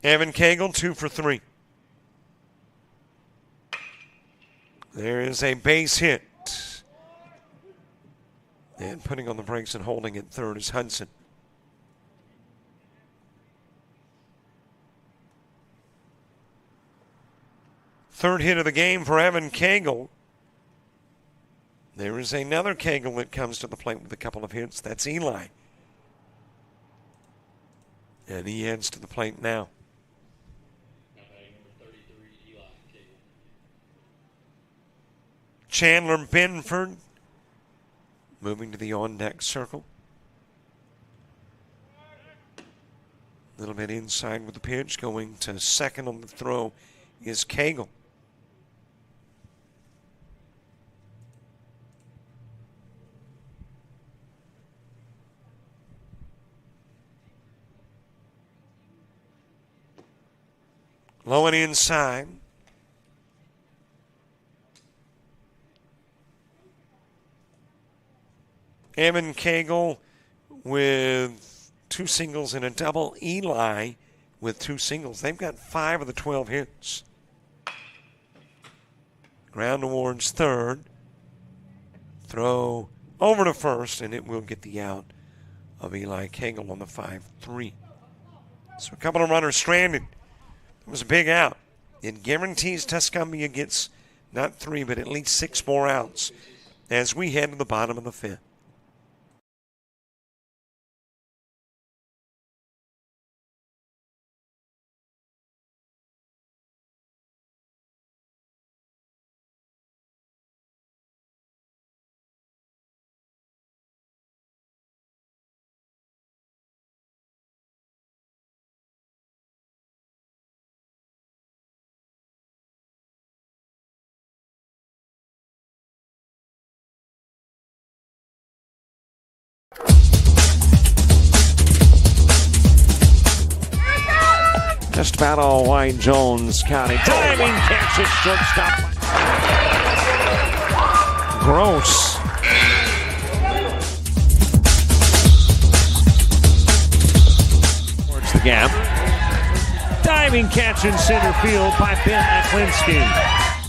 Evan Cagle, 2 for 3. There is a base hit. And putting on the brakes and holding at third is Hudson. Third hit of the game for Evan Cagle. There is another Cagle that comes to the plate with a couple of hits. That's Eli. And he heads to the plate now. Chandler Benford moving to the on-deck circle. A little bit inside with the pitch. Going to second on the throw is Cagle. Low and inside. Evan Cagle with 2 singles and a double. Eli with 2 singles. They've got 5 of the 12 hits. Ground towards third. Throw over to first, and it will get the out of Eli Cagle on the 5-3. So a couple of runners stranded. It was a big out. It guarantees Tuscumbia gets not 3, but at least 6 more outs as we head to the bottom of the 5th. Just about all White Jones County. Diving catch at shortstop. Gross. Towards the gap. Diving catch in center field by Ben Aklinski.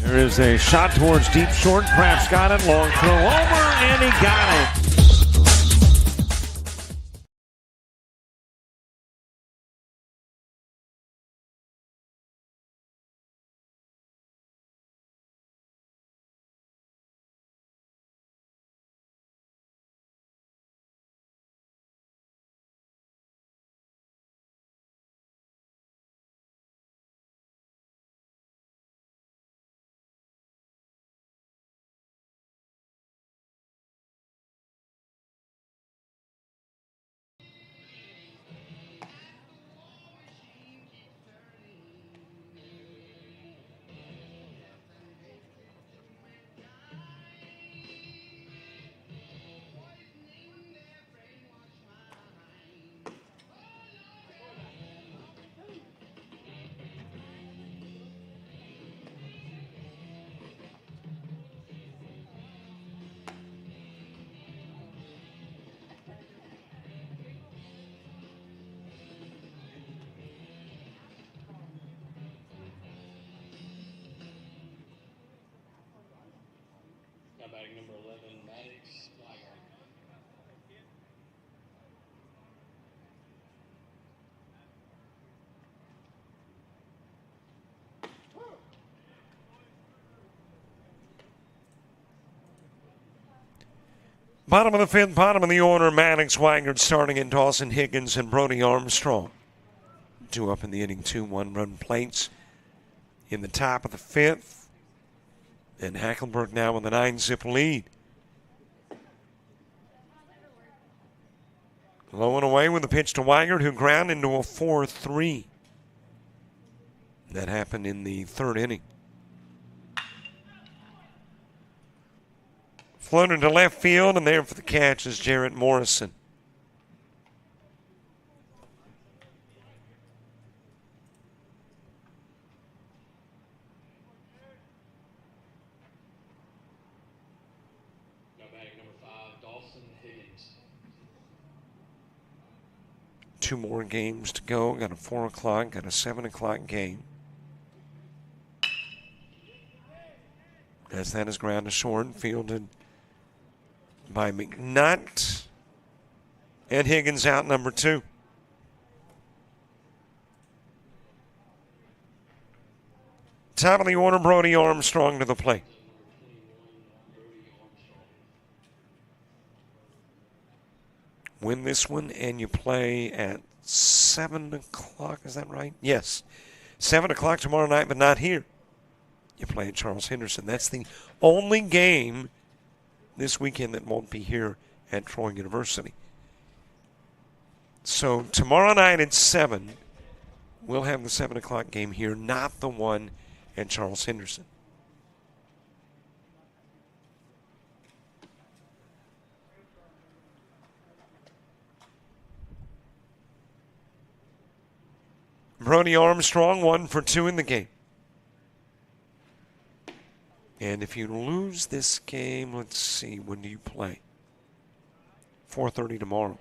There is a shot towards deep short. Kraft's got it. Long throw over, and he got it. batting number 11, Maddox Flagger. Bottom of the fifth, bottom of the order, Maddox Weigert starting in Dawson Higgins and Brody Armstrong. 2 up in the inning, 2 1-run plates in the top of the fifth. And Hackleburg now with a 9-zip lead. Low and away with a pitch to Weigert, who ground into a 4-3. That happened in the third inning. Floated to left field, and there for the catch is Jarrett Morrison. Now batting number 5, Dawson Higgins. 2 more games to go. Got a 4 o'clock, got a 7 o'clock game. As that is ground to short, fielded by McNutt. And Higgins out number 2. Top of the order, Brody Armstrong to the plate. Win this one and you play at 7 o'clock, is that right? Yes. 7 o'clock tomorrow night, but not here. You play at Charles Henderson. That's the only game this weekend that won't be here at Troy University. So tomorrow night at 7, we'll have the 7 o'clock game here, not the one at Charles Henderson. Brody Armstrong 1 for 2 in the game. And if you lose this game, let's see, when do you play? 4:30 tomorrow.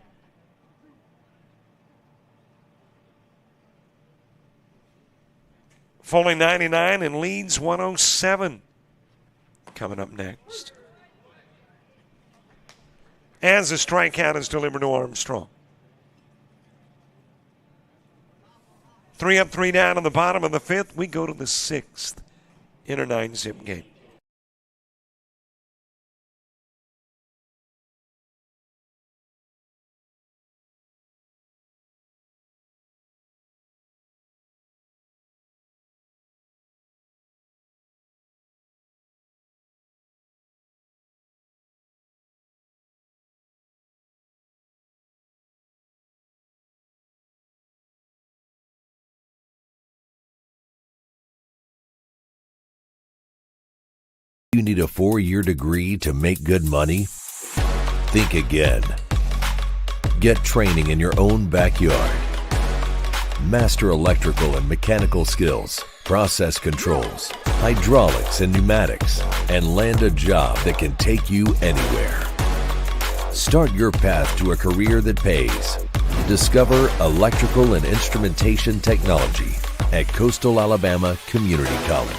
Foley 99 and Leeds 107 coming up next. As a strikeout is delivered to Armstrong. 3 up, 3 down on the bottom of the fifth. We go to the 6th in a 9-zip game. You need a 4-year degree to make good money? Think again. Get training in your own backyard. Master electrical and mechanical skills, process controls, hydraulics and pneumatics, and land a job that can take you anywhere. Start your path to a career that pays. Discover electrical and instrumentation technology at Coastal Alabama Community College.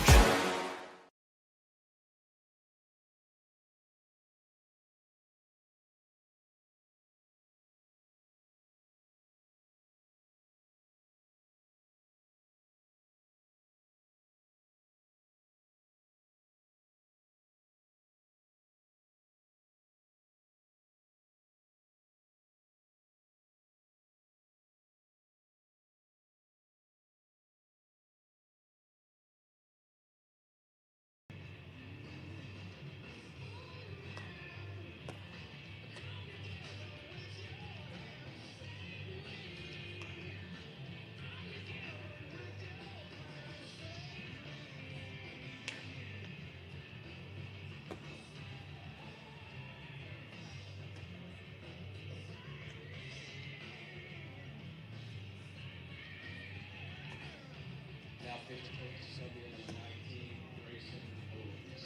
Now pitch to Tuscumbia, number 19, Grayson Owens.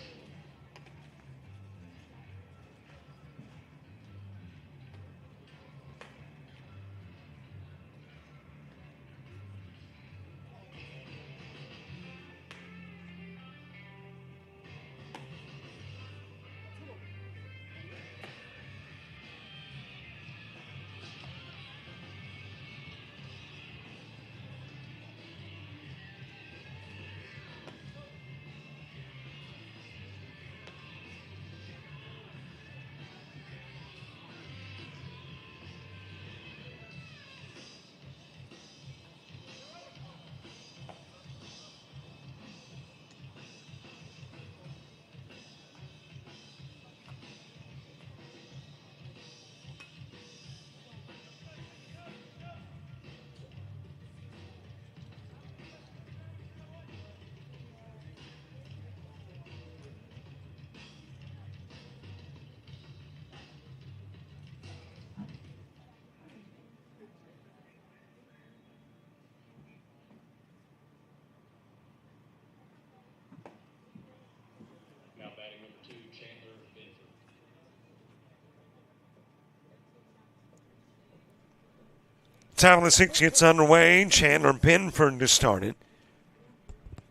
Top of the 6th gets underway. Chandler Benford to start it.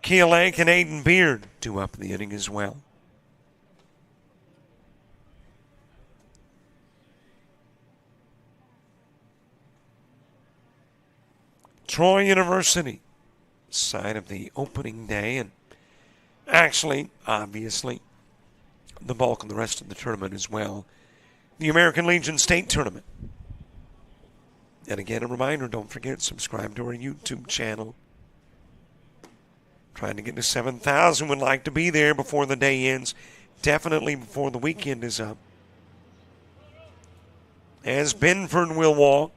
Kia Lake and Aiden Beard due up in the inning as well. Troy University, site of the opening day, and actually, obviously, the bulk of the rest of the tournament as well. The American Legion State Tournament. And again, a reminder, don't forget, subscribe to our YouTube channel. Trying to get to 7,000. Would like to be there before the day ends. Definitely before the weekend is up. As Benford will walk.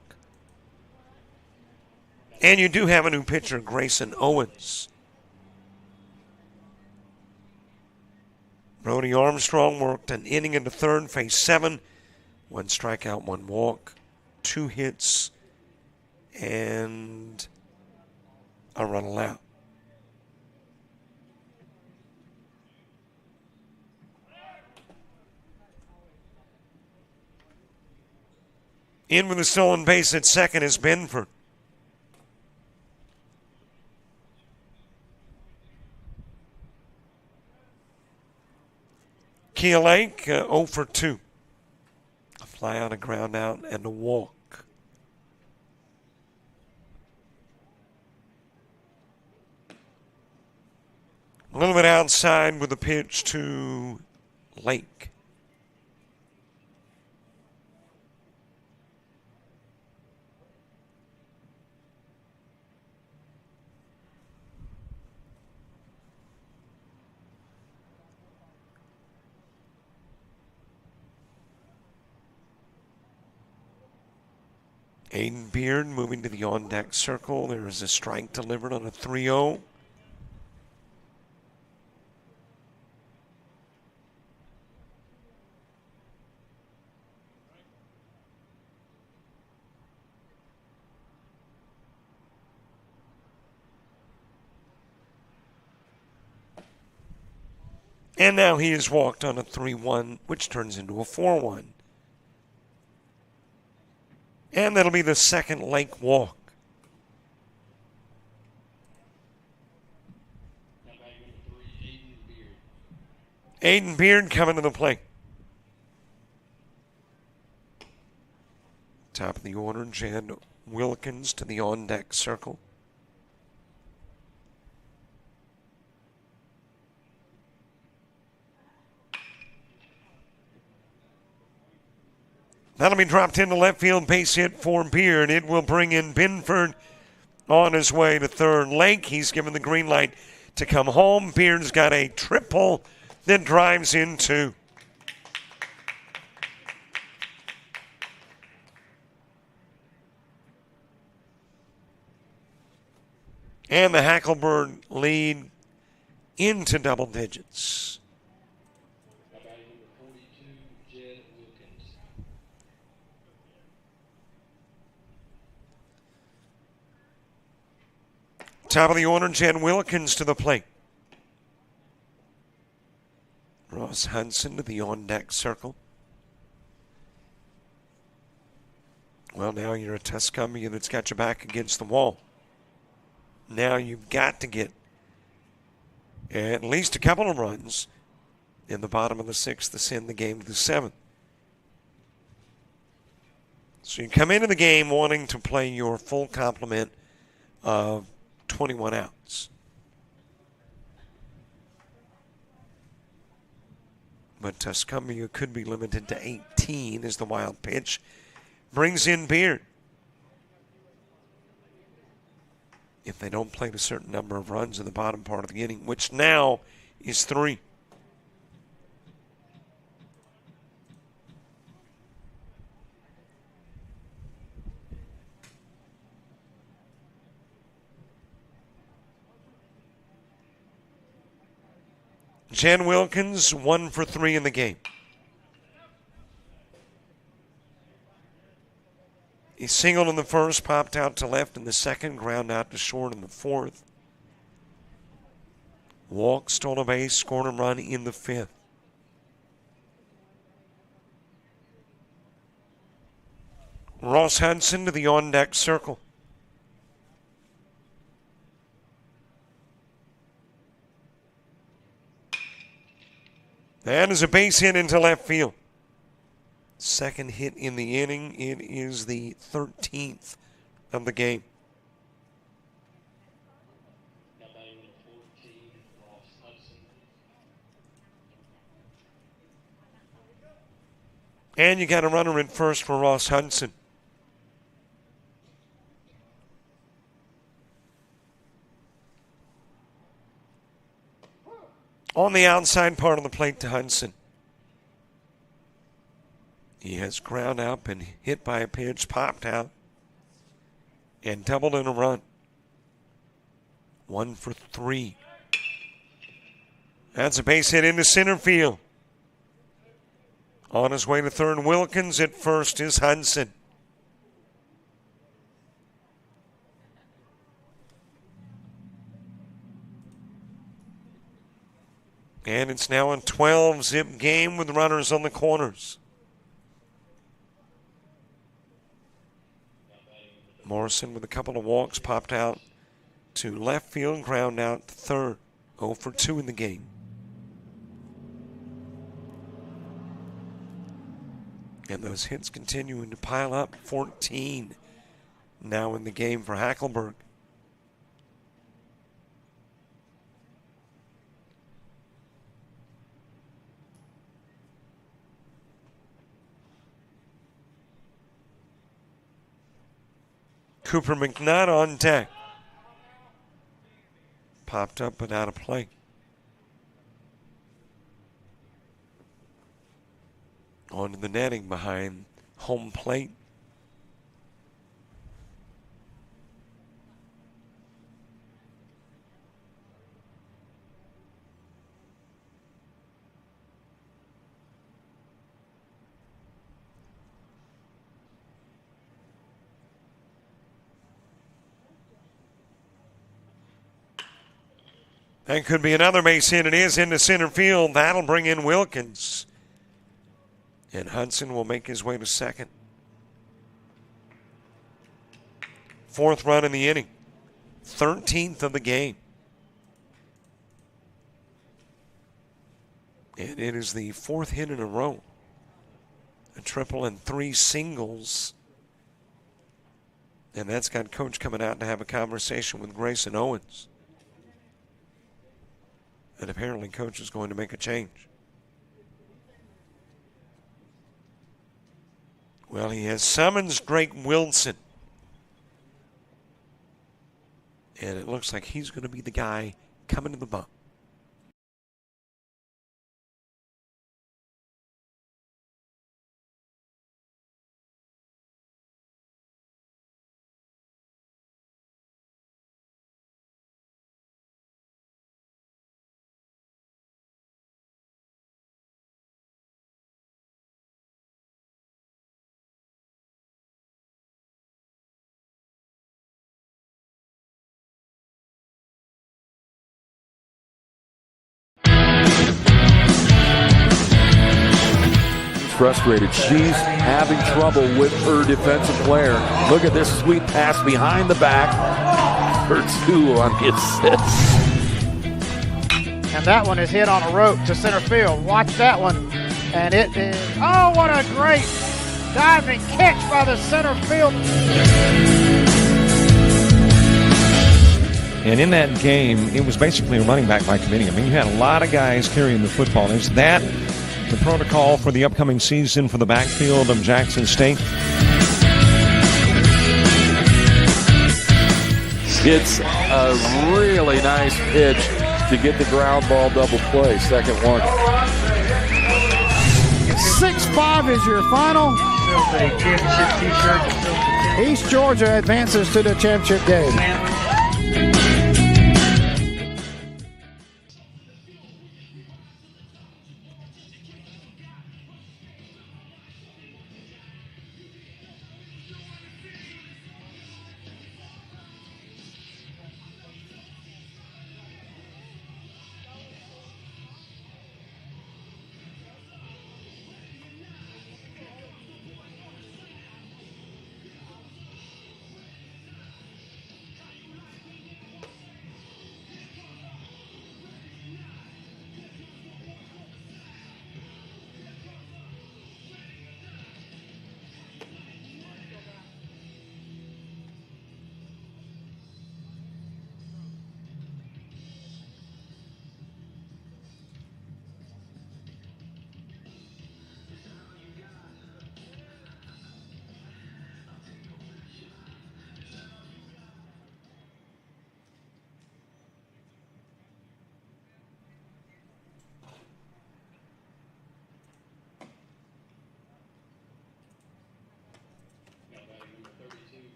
And you do have a new pitcher, Grayson Owens. Brody Armstrong worked an inning into third, faced 7. 1 strikeout, 1 walk, 2 hits, and a run allowed. In with a stolen base at second is Benford. Kia Lake, 0 for 2. A fly out, a ground out, and a walk. A little bit outside with a pitch to Lake. Aiden Beard moving to the on-deck circle. There is a strike delivered on a 3-0. And now he has walked on a 3-1, which turns into a 4-1. And that'll be the second Lake walk. Aiden Beard coming to the plate. Top of the order, Jed Wilkins to the on-deck circle. That'll be dropped into left field, base hit for Beard. It will bring in Benford on his way to third. Lake, he's given the green light to come home. Beard's got a triple that drives in 2. And the Hackleburg lead into double digits. Top of the order, Jed Wilkins to the plate. Ross Hudson to the on-deck circle. Well, now you're a Tuscumbia that's got your back against the wall. Now you've got to get at least a couple of runs in the bottom of the 6th to send the game to the 7th. So you come into the game wanting to play your full complement of 21 outs. But Tuscumbia could be limited to 18 as the wild pitch brings in Beard. If they don't play a certain number of runs in the bottom part of the inning, which now is 3. Jen Wilkins, 1 for 3 in the game. He singled in the first, popped out to left in the second, ground out to short in the 4th. Walk, stole a base, scored a run in the 5th. Ross Hudson to the on-deck circle. That is a base hit into left field. Second hit in the inning. It is the 13th of the game. Now batting number 14, Ross Hudson. And you got a runner in first for Ross Hudson. On the outside part of the plate to Hudson. He has ground out, been hit by a pitch, popped out, and doubled in a run. 1 for 3. That's a base hit into center field. On his way to third, Wilkins. At first is Hudson. And it's now a 12-zip game with runners on the corners. Morrison with a couple of walks popped out to left field, ground out to third. 0 for 2 in the game. And those hits continuing to pile up. 14 now in the game for Hackleburg. Cooper McNutt on deck. Popped up but out of play. Onto the netting behind home plate. That could be another base hit. It is into center field. That'll bring in Wilkins. And Hudson will make his way to second. 4th run in the inning. 13th of the game. And it is the 4th hit in a row. A triple and 3 singles. And that's got Coach coming out to have a conversation with Grayson Owens. And apparently Coach is going to make a change. Well, he has summons Drake Wilson. And it looks like he's going to be the guy coming to the bump. Frustrated. She's having trouble with her defensive player. Look at this sweet pass behind the back for 2 on the assist. And that one is hit on a rope to center field. Watch that one. And it is, oh, what a great diving catch by the center field. And in that game, it was basically a running back by committee. I mean, you had a lot of guys carrying the football. Is that the protocol for the upcoming season for the backfield of Jackson State? It's a really nice pitch to get the ground ball double play. Second one. 6-5 is your final. East Georgia advances to the championship game.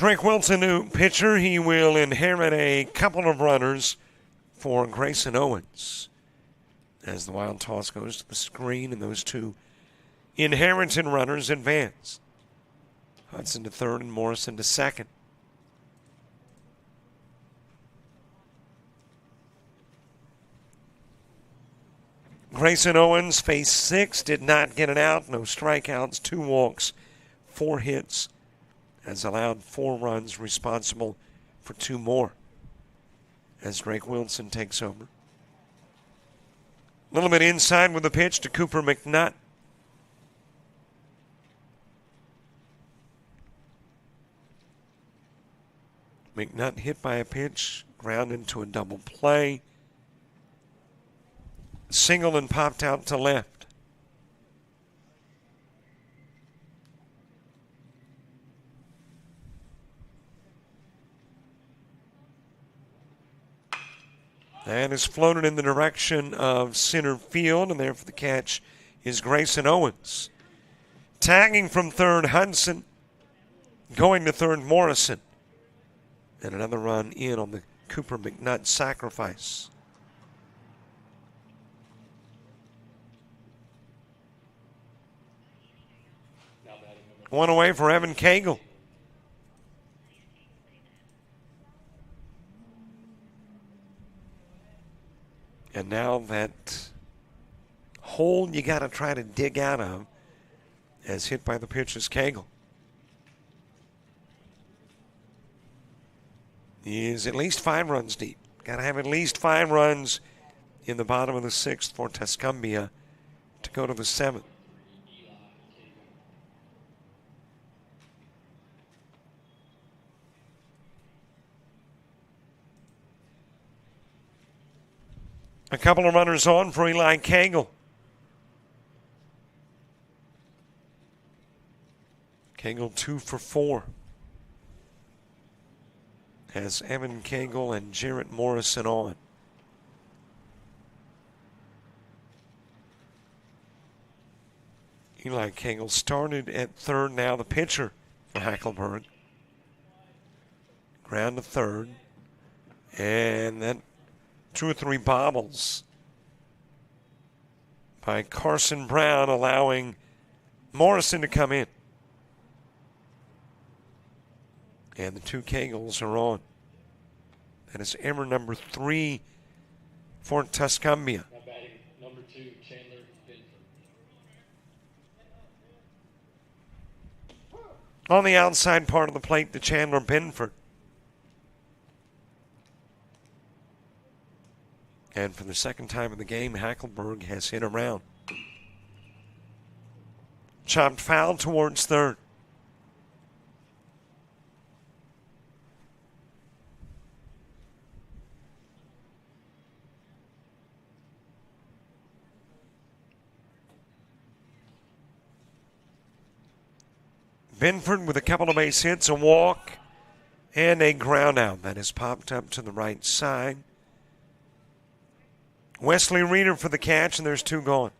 Drake Wilson, new pitcher. He will inherit a couple of runners for Grayson Owens as the wild toss goes to the screen and those two inherited runners advance. Hudson to third and Morrison to second. Grayson Owens faced 6, did not get it out. No strikeouts, 2 walks, 4 hits. Has allowed 4 runs, responsible for 2 more as Drake Wilson takes over. A little bit inside with the pitch to Cooper McNutt. McNutt hit by a pitch, ground into a double play. Single and popped out to left. That is floated in the direction of center field, and there for the catch is Grayson Owens. Tagging from third, Hudson. Going to third, Morrison. And another run in on the Cooper McNutt sacrifice. One away for Evan Cagle. And now that hole you got to try to dig out of as hit by the pitch is Cagle. He is at least 5 runs deep. Got to have at least 5 runs in the bottom of the 6th for Tuscumbia to go to the 7th. A couple of runners on for Eli Cagle. Cagle 2 for 4. Has Evan Cagle and Jarrett Morrison on. Eli Cagle started at third, now the pitcher for Hackleburg. Ground to third. And then 2 or 3 bobbles by Carson Brown, allowing Morrison to come in. And the 2 Cagles are on. That is error number 3 for Tuscumbia. Now batting number 2, Chandler Benford. On the outside part of the plate, to Chandler Benford. And for the second time in the game, Hackleburg has hit around. Chopped foul towards third. Benford with a couple of base hits, a walk, and a ground out. That is popped up to the right side. Wesley Reeder for the catch, and there's 2 gone.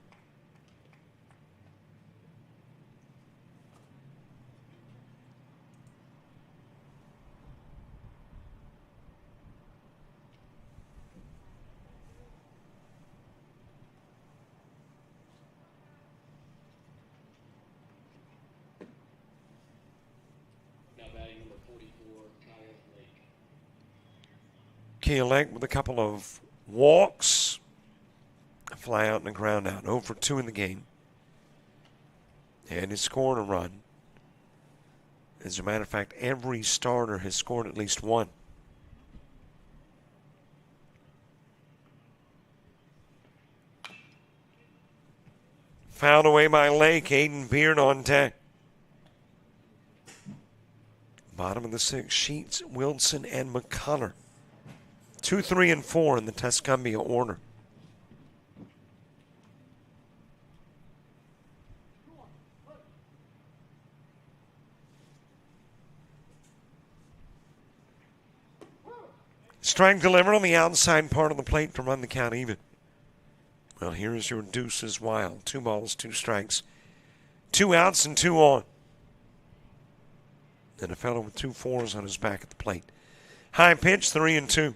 Now batting number 44, Kyle Lake. Keel Lake with a couple of walks. A fly out and a ground out. 0 for 2 in the game. And he's scored a run. As a matter of fact, every starter has scored at least 1. Fouled away by Lake. Aiden Beard on deck. Bottom of the 6th, Sheets, Wilson, and McCullough. 2, 3, and 4 in the Tuscumbia order. Strike delivered on the outside part of the plate to run the count even. Well, here's your deuces wild. 2 balls, 2 strikes. 2 outs and 2 on. and a fellow with 2 4s on his back at the plate. High pitch, 3-2.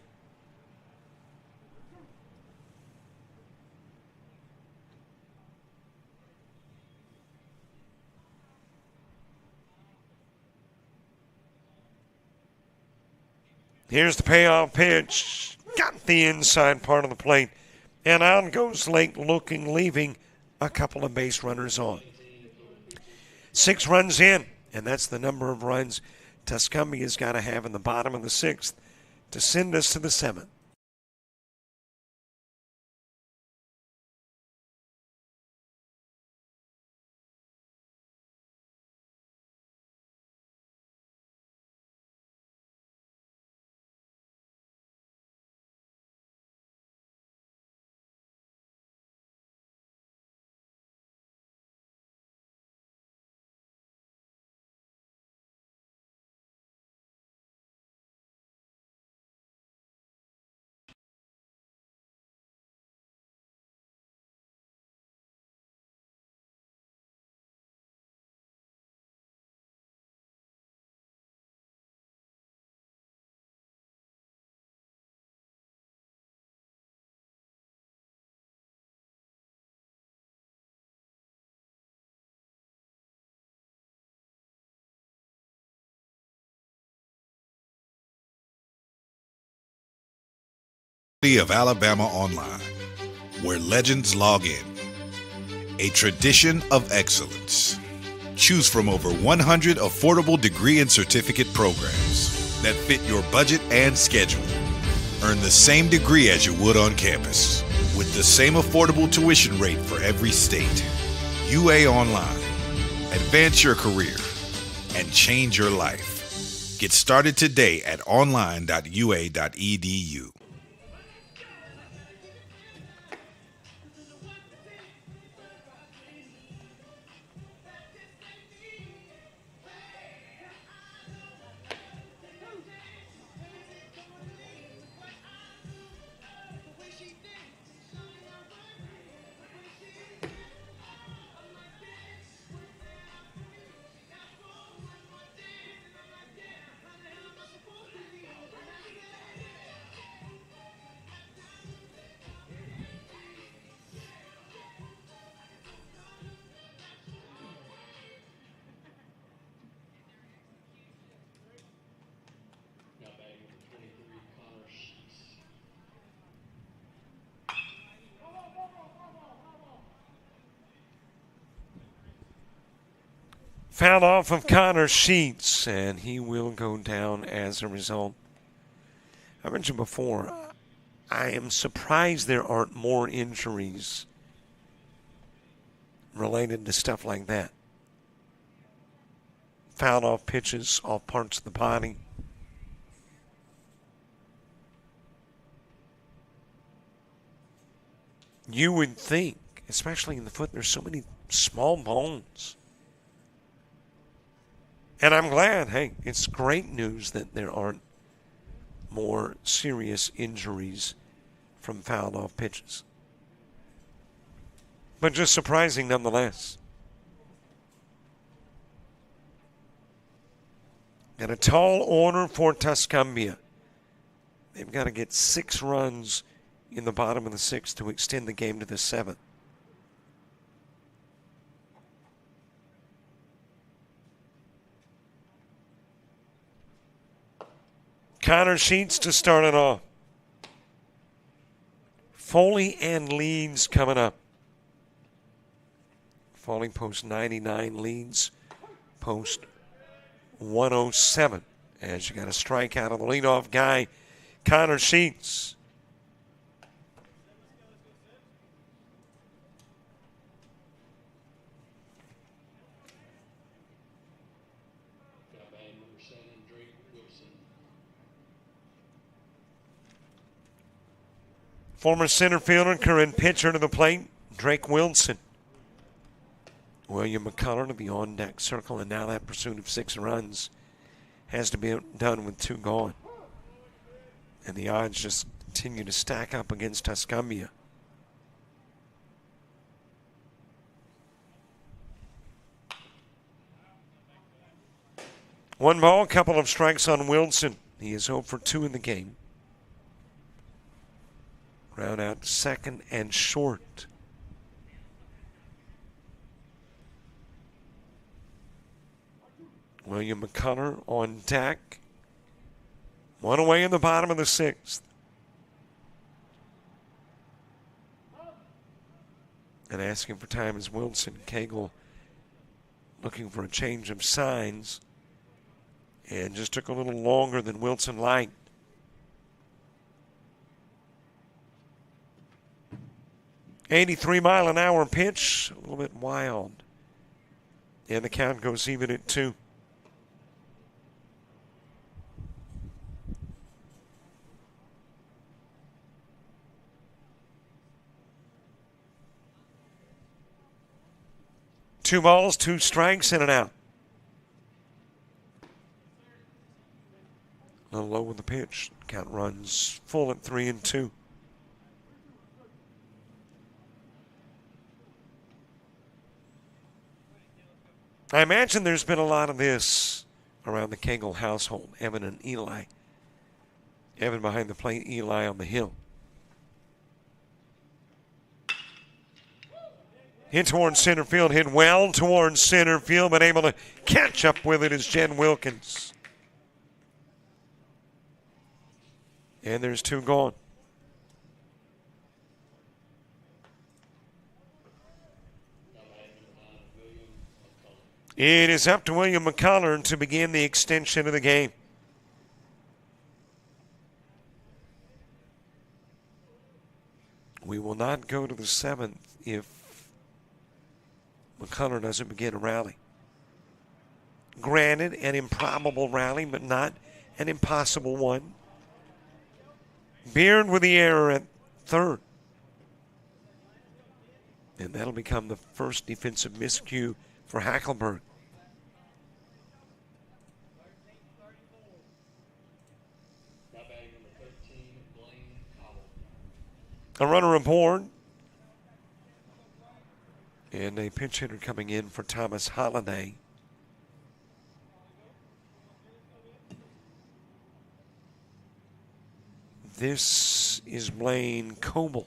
Here's the payoff pitch. Got the inside part of the plate. And out goes Lake looking, leaving a couple of base runners on. 6 runs in, and that's the number of runs Tuscumbia's got to have in the bottom of the 6th to send us to the 7th. Of Alabama Online, where legends log in. A tradition of excellence. Choose from over 100 affordable degree and certificate programs that fit your budget and schedule. Earn the same degree as you would on campus, with the same affordable tuition rate for every state. UA Online. Advance your career and change your life. Get started today at online.ua.edu. Now batting number 23, Connor Sheets. Foul off of Connor Sheets, and he will go down as a result. I mentioned before, I am surprised there aren't more injuries related to stuff like that. Fouled off pitches, off parts of the body. You would think, especially in the foot, there's so many small bones. And I'm glad, hey, it's great news that there aren't more serious injuries from fouled off pitches. But just surprising nonetheless. And a tall order for Tuscumbia. They've got to get 6 runs in the bottom of the 6th to extend the game to the 7th. Connor Sheets to start it off. Foley and Leeds coming up. Foley post 99, Leeds post 107. As you got a strikeout of the leadoff guy, Connor Sheets. Now batting number 7, Drake Wilson. Former center fielder, current pitcher to the plate, Drake Wilson. William McCullough to the on-deck circle, and now that pursuit of 6 runs has to be done with 2 gone. And the odds just continue to stack up against Tuscumbia. 1 ball, couple of strikes on Wilson. He is 0 for 2 in the game. Ground out second and short. William McCullough on deck. 1 away in the bottom of the 6th. And asking for time is Wilson. Cagle looking for a change of signs. And just took a little longer than Wilson liked. $83-mile-an-hour pitch. A little bit wild. And the count goes even at 2. Two balls, 2 strikes, and an out. A little low with the pitch. Count runs full at 3-2. I imagine there's been a lot of this around the Cagle household. Evan and Eli. Evan behind the plate, Eli on the hill. Hit towards center field, hit well towards center field, but able to catch up with it is Jen Wilkins. And there's 2 gone. It is up to William McCullough to begin the extension of the game. We will not go to the 7th if McCullough doesn't begin a rally. Granted, an improbable rally, but not an impossible one. Beard with the error at 3rd. And that'll become the first defensive miscue for Hackleburg. A runner aboard. And a pinch hitter coming in for Thomas Holliday. This is Blaine Coble.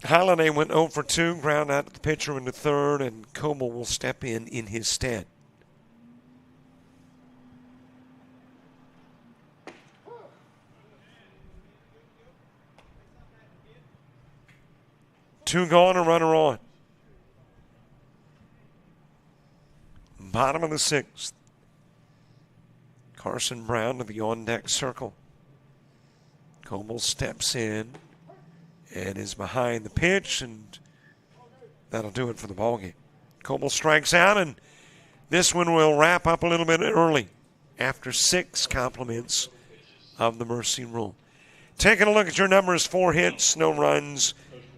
Holliday went 0 for 2, ground out the pitcher into 3rd, and Coble will step in his stead. Two gone, a runner on. Bottom of the 6th. Carson Brown to the on-deck circle. Coble steps in and is behind the pitch, and that'll do it for the ballgame. Coble strikes out, and this one will wrap up a little bit early after 6 compliments of the mercy rule. Taking a look at your numbers: 4 hits, no runs,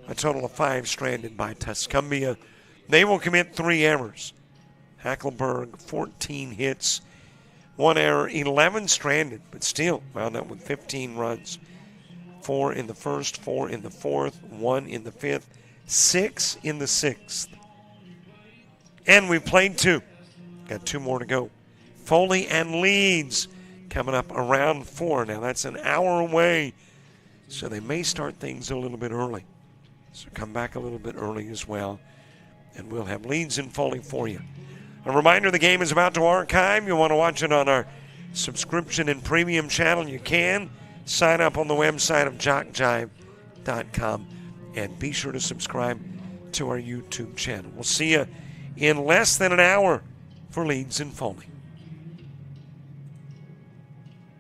a total of 5 stranded by Tuscumbia. They will commit 3 errors. Hackleburg, 14 hits, 1 error, 11 stranded, but still wound up with 15 runs. 4 in the 1st, 4 in the 4th, 1 in the 5th, 6 in the 6th. And we played 2. Got 2 more to go. Foley and Leeds coming up around 4. Now that's an hour away, so they may start things a little bit early. So come back a little bit early as well, and we'll have Leeds and Foley for you. A reminder, the game is about to archive. You want to watch it on our subscription and premium channel, you can. Sign up on the website of JockJive.com and be sure to subscribe to our YouTube channel. We'll see you in less than an hour for Leeds and Foley.